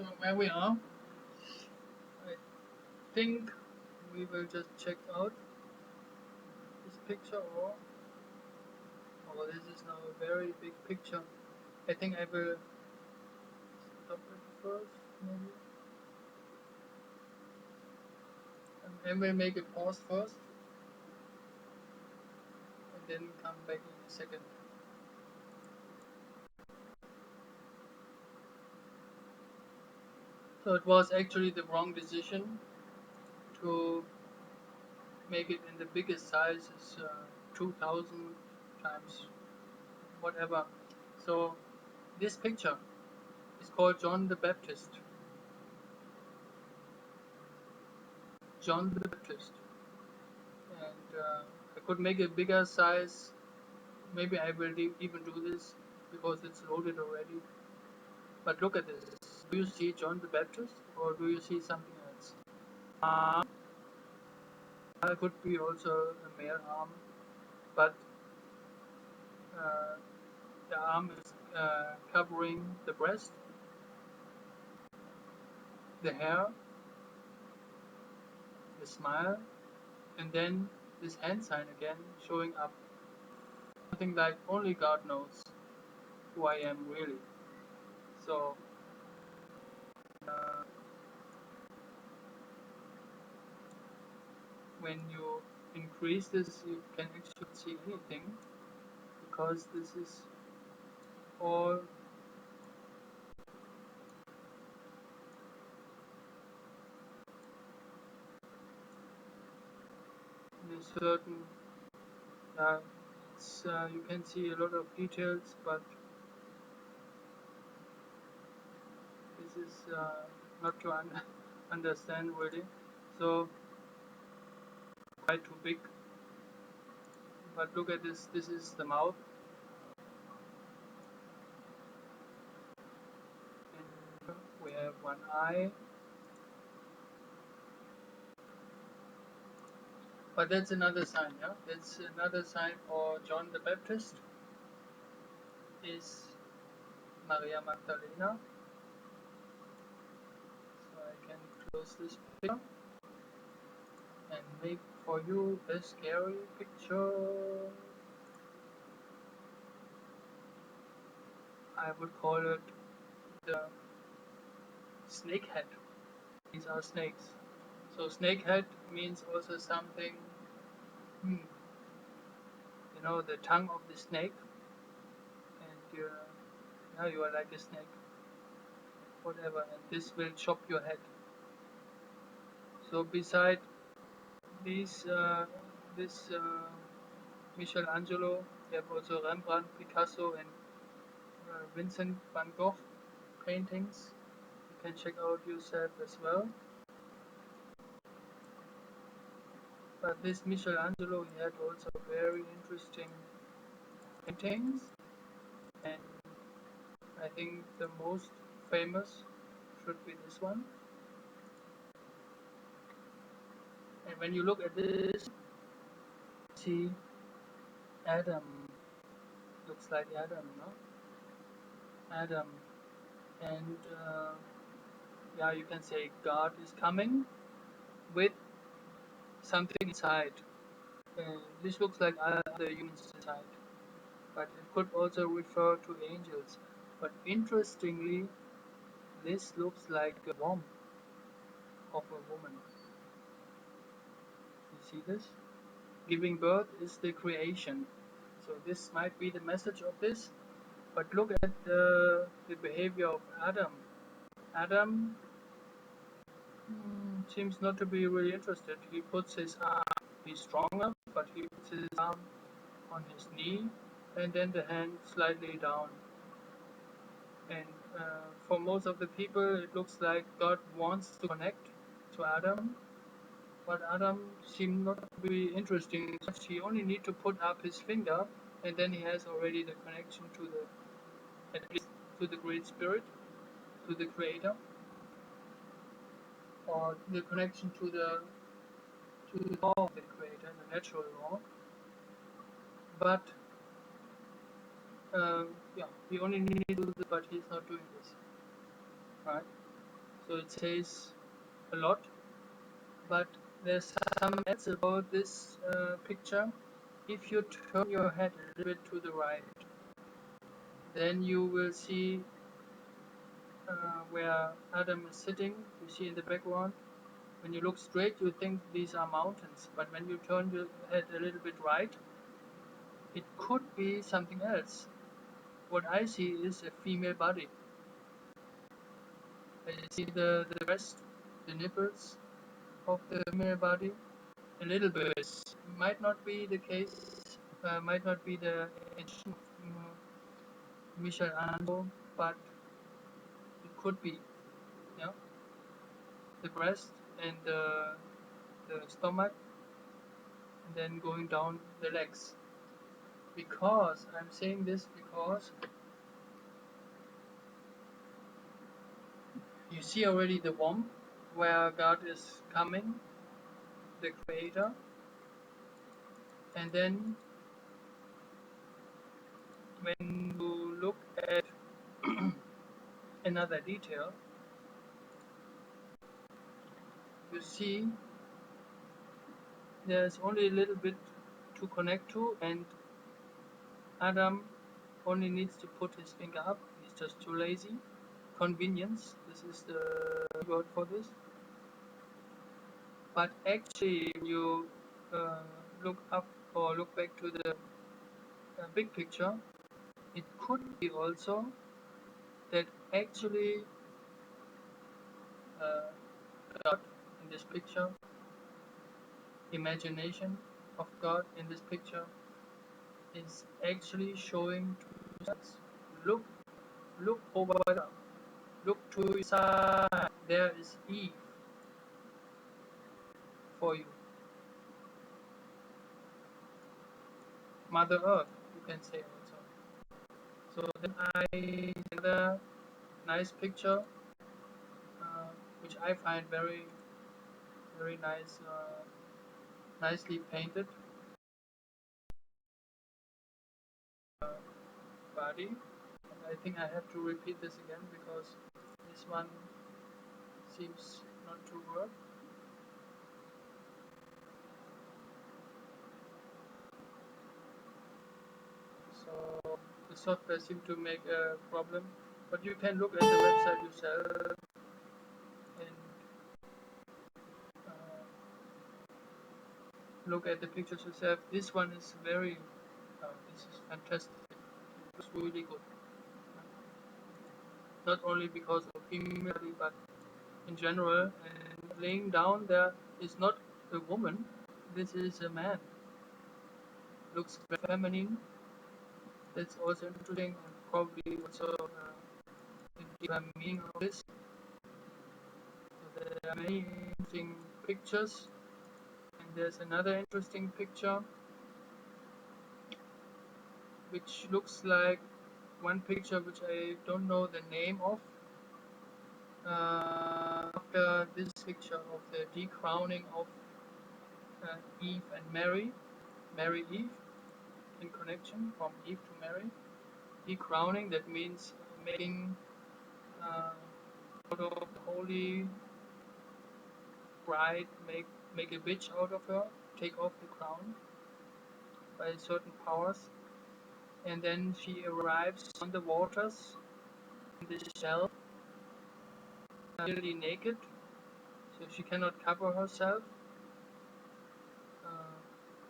So where we are, I think we will just check out this picture, or this is now a very big picture. I think I will stop it first, maybe. I will make a pause first, and then come back in a second. So it was actually the wrong decision to make it in the biggest size, is 2000 times whatever. So this picture is called John the Baptist. John the Baptist. And I could make a bigger size. Maybe I will even do this because it's loaded already. But look at this. Do you see John the Baptist, or do you see something else? It could be also a male arm, but uh, the arm is covering the breast, the hair, the smile, and then this hand sign again showing up. Something like only God knows who I am really. So when you increase this, you can actually see anything, because this is all in a certain, you can see a lot of details, but this is not to understand really. So quite too big. But look at this. This is the mouth, and we have one eye. But that's another sign, yeah. That's another sign for John the Baptist. Is Maria Magdalena. So I can close this picture and make for you a scary picture. I would call it the snake head. These are snakes. So snake head means also something, you know, the tongue of the snake, and you are like a snake, whatever, and this will chop your head. So beside this Michelangelo, you have also Rembrandt, Picasso, and Vincent van Gogh paintings. You can check out yourself as well. But this Michelangelo, he had also very interesting paintings, and I think the most famous should be this one. And when you look at this, see Adam. Looks like Adam, no? Adam. And you can say God is coming with something inside. This looks like other humans inside, but it could also refer to angels. But interestingly, this looks like a womb of a woman. You see this? Giving birth is the creation. So this might be the message of this. But look at the behavior of Adam. Adam seems not to be really interested. He puts his arm, he's stronger, but he puts his arm on his knee and then the hand slightly down. And for most of the people, it looks like God wants to connect to Adam, but Adam seemed not to be interesting. He only need to put up his finger, and then he has already the connection to at least to the Great Spirit, to the Creator, or the connection to the law of the Creator, the natural law. But he only needs to do this, but he's not doing this, right? so it says a lot. But there's something else about this picture. If you turn your head a little bit to the right, then you will see where Adam is sitting. You see in the background. When you look straight, you think these are mountains, but when you turn your head a little bit right, it could be something else. What I see is a female body. I see the breast, the nipples of the female body, a little bit. Might not be the case, might not be the intention of Michelangelo, but it could be. Yeah, the breast and the stomach, and then going down the legs. Because I'm saying this because you see already the womb where God is coming, the Creator, and then when you look at another detail, you see there's only a little bit to connect to, and Adam only needs to put his finger up. He's just too lazy. Convenience, this is the word for this. But actually, when you look up or look back to the big picture, it could be also that actually God in this picture, imagination of God in this picture, is actually showing to us, look, look over there, look to your side, there is Eve for you, Mother Earth, you can say also. So then another nice picture, which I find very, very nice, nicely painted body. And I think I have to repeat this again because this one seems not to work. So the software seemed to make a problem, but you can look at the website yourself and look at the pictures yourself. This one is very, this is fantastic. It looks really good. Not only because of female, but in general. And laying down there is not a woman. This is a man. Looks very feminine. That's also interesting, and probably also the deeper meaning of this. So there are many interesting pictures, and there's another interesting picture which looks like one picture which I don't know the name of. After this picture of the decrowning of Eve and Mary Eve, in connection from Eve to Mary. Decrowning, that means making out of the holy bride, make a bitch out of her, take off the crown by certain powers, and then she arrives on the waters in this shell, nearly naked, so she cannot cover herself.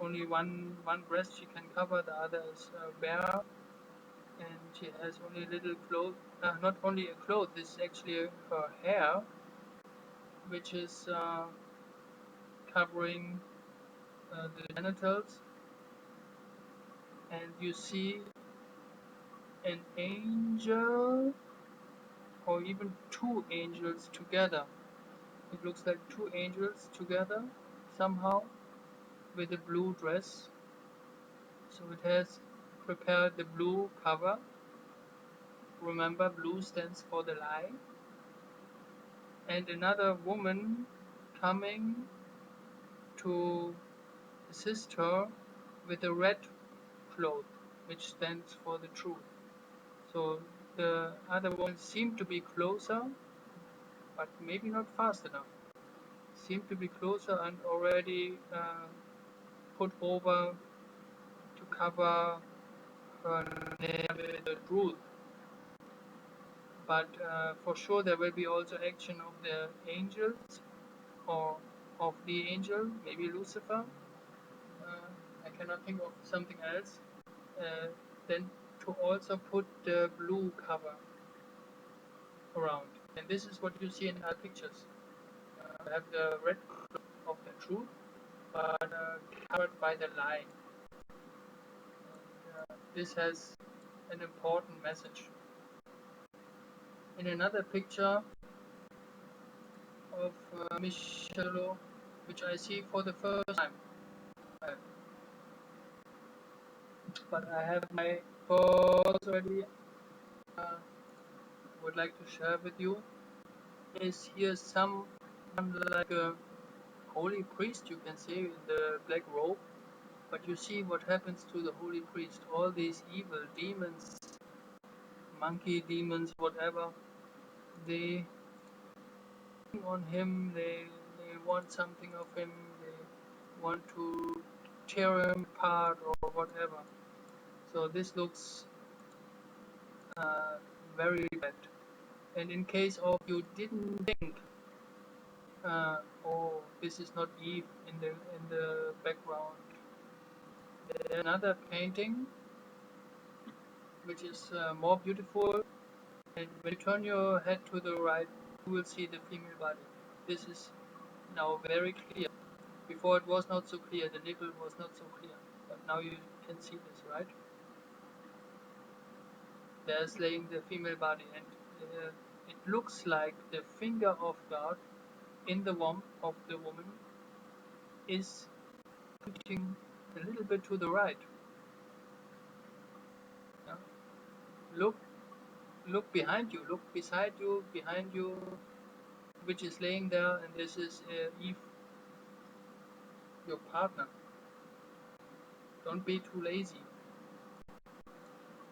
Only one breast she can cover, the other is bare, and she has only little clothes. Not only a cloth, this is actually her hair, which is covering the genitals, and you see an angel or even two angels together. It looks like two angels together somehow with a blue dress. So it has prepared the blue cover. Remember, blue stands for the light. And another woman coming to assist her with a red cloth, which stands for the truth. So the other woman seemed to be closer, but maybe not fast enough. Seem to be closer and already put over to cover her name with the truth. But for sure there will be also action of the angels or of the angel, maybe Lucifer. I cannot think of something else. Then to also put the blue cover around. And this is what you see in our pictures. We have the red of the truth, but covered by the line. And, this has an important message. In another picture of Michelo, which I see for the first time, but I have my thoughts already. Would like to share with you is here someone like a holy priest, you can say, in the black robe. But you see what happens to the holy priest. All these evil demons, monkey demons, whatever, they on him. They want something of him. They want to tear him apart or whatever. So this looks very bad. And in case of you didn't think, oh, this is not Eve in the background. There's another painting which is more beautiful, and when you turn your head to the right, you will see the female body. This is now very clear. Before it was not so clear, the nipple was not so clear, but now you can see this, right? There's laying the female body, and it looks like the finger of God in the womb of the woman is pointing a little bit to the right. Yeah? Look behind you, look beside you, behind you, which is laying there, and this is Eve, your partner. Don't be too lazy.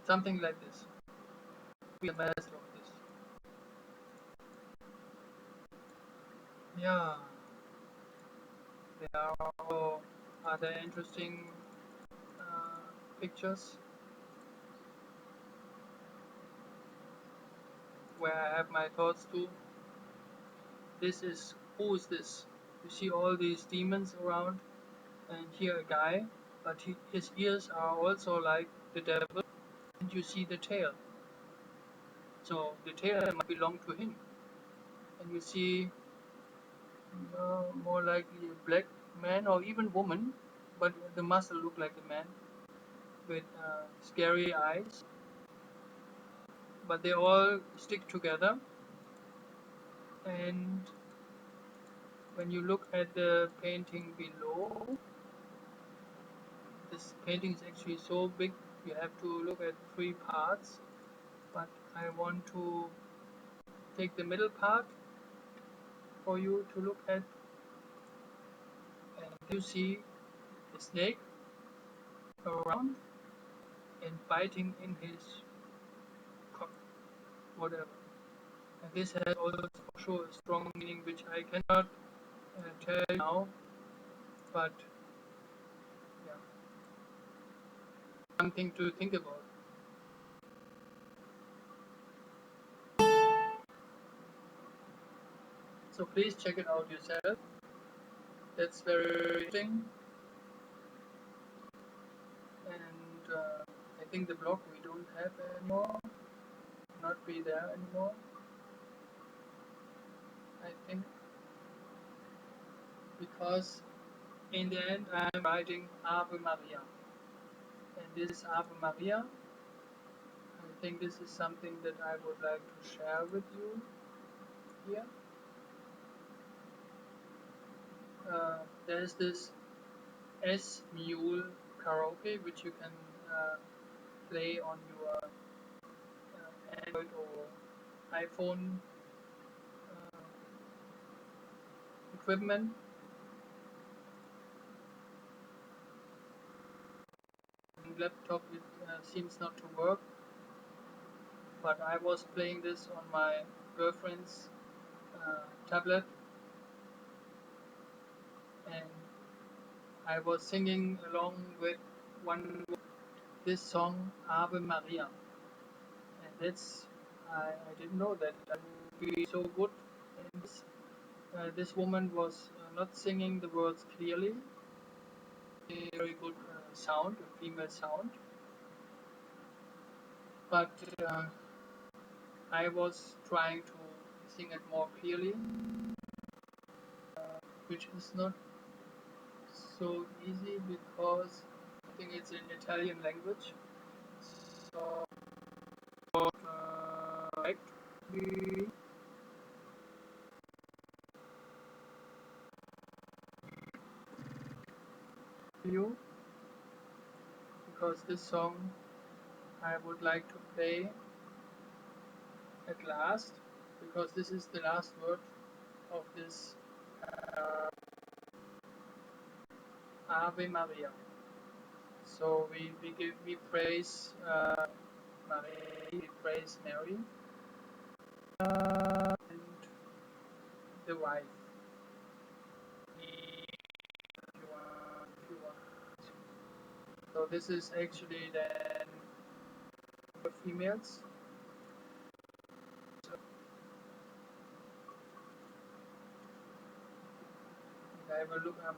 Something like this. Be a master of this. Yeah. There are also other interesting pictures where I have my thoughts too. This is, who is this? You see all these demons around, and here a guy, but his ears are also like the devil, and you see the tail. So the tail might belong to him. And you see more likely a black man or even woman, but the muscle look like a man with scary eyes. But they all stick together, and when you look at the painting below, this painting is actually so big you have to look at 3 parts, but I want to take the middle part for you to look at, and you see the snake around and biting in his cock, whatever. And this has also for sure a strong meaning which I cannot tell you now, but yeah, something to think about. So please check it out yourself. That's very interesting. And I think the blog we don't have anymore, not be there anymore. I think because in the end I'm writing Ave Maria, and this is Ave Maria. I think this is something that I would like to share with you here. There's this S Mule karaoke which you can play on your Android or iPhone equipment. And laptop it seems not to work, but I was playing this on my girlfriend's tablet, and I was singing along with this song Ave Maria, and I didn't know that I would be so good in this. This woman was not singing the words clearly, a very good sound, a female sound, but I was trying to sing it more clearly, which is not so easy because I think it's in Italian language. So, right to you, because this song I would like to play at last, because this is the last word of this Ave Maria. So we praise Mary, we praise Mary and the wife. If you want. So this is actually then for females. So I will look up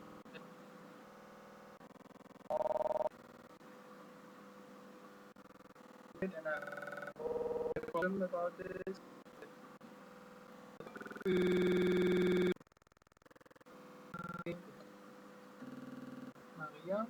it, and I have no problem about this. Maria.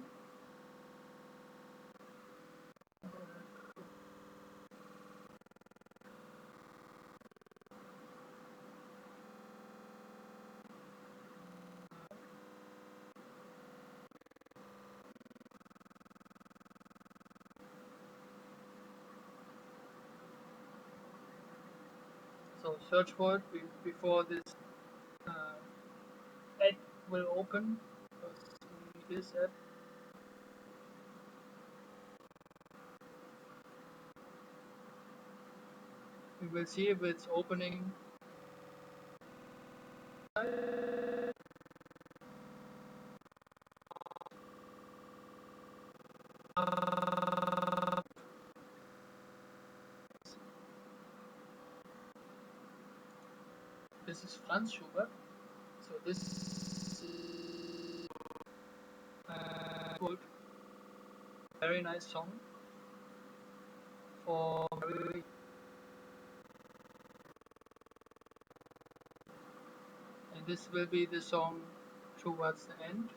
So search for it before this ad will open. This app. We will see if it's opening. This is Franz Schubert. So this is good, very nice song for Mary. And this will be the song towards the end.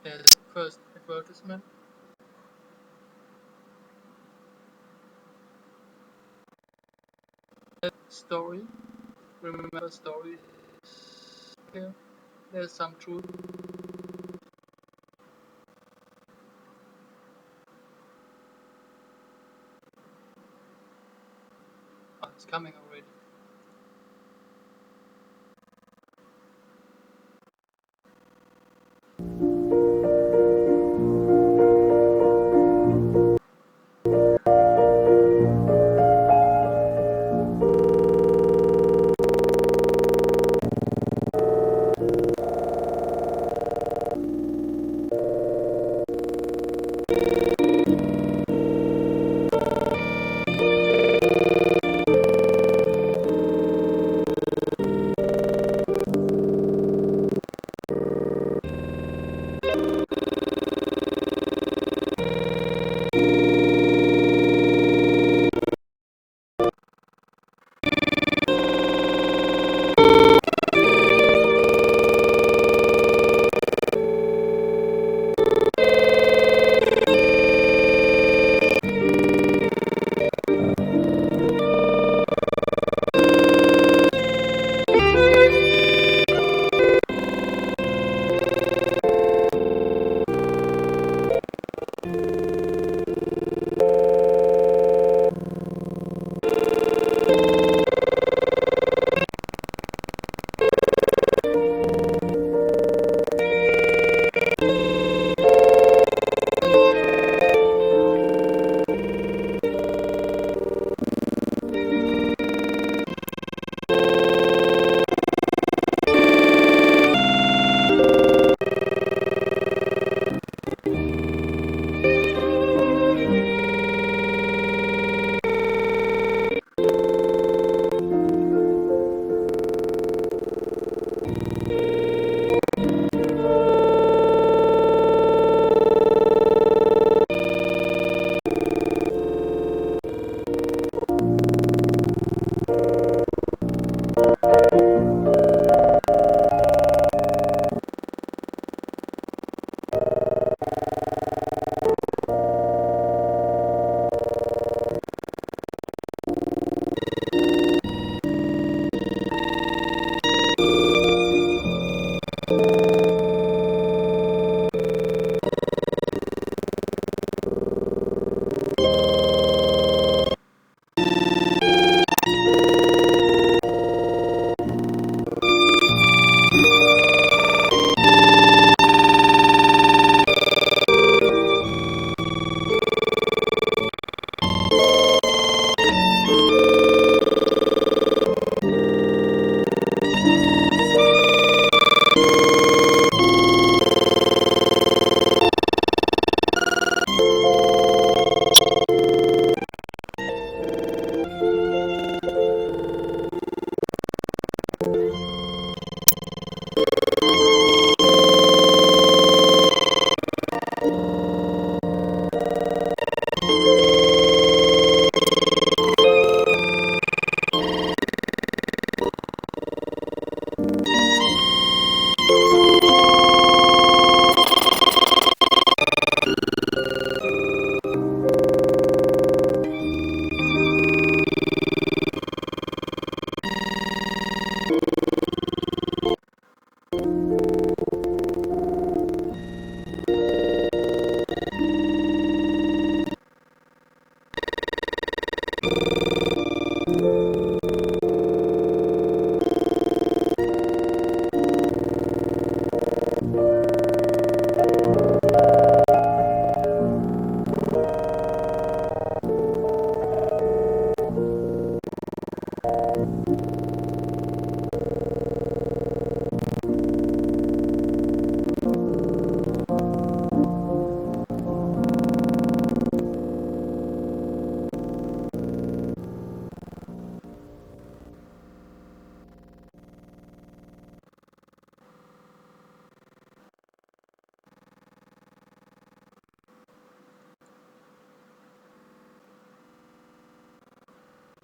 There's first advertisement. Story. Remember stories. Here. There's some truth. Oh, it's coming already.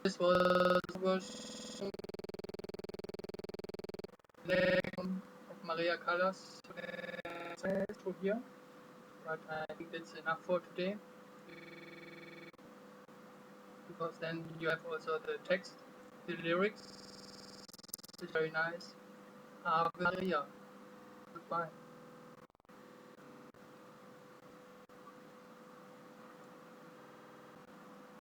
this was of Maria Callas to here, but I think that's enough for today, because then you have also the text, the lyrics, which is very nice. Maria, goodbye.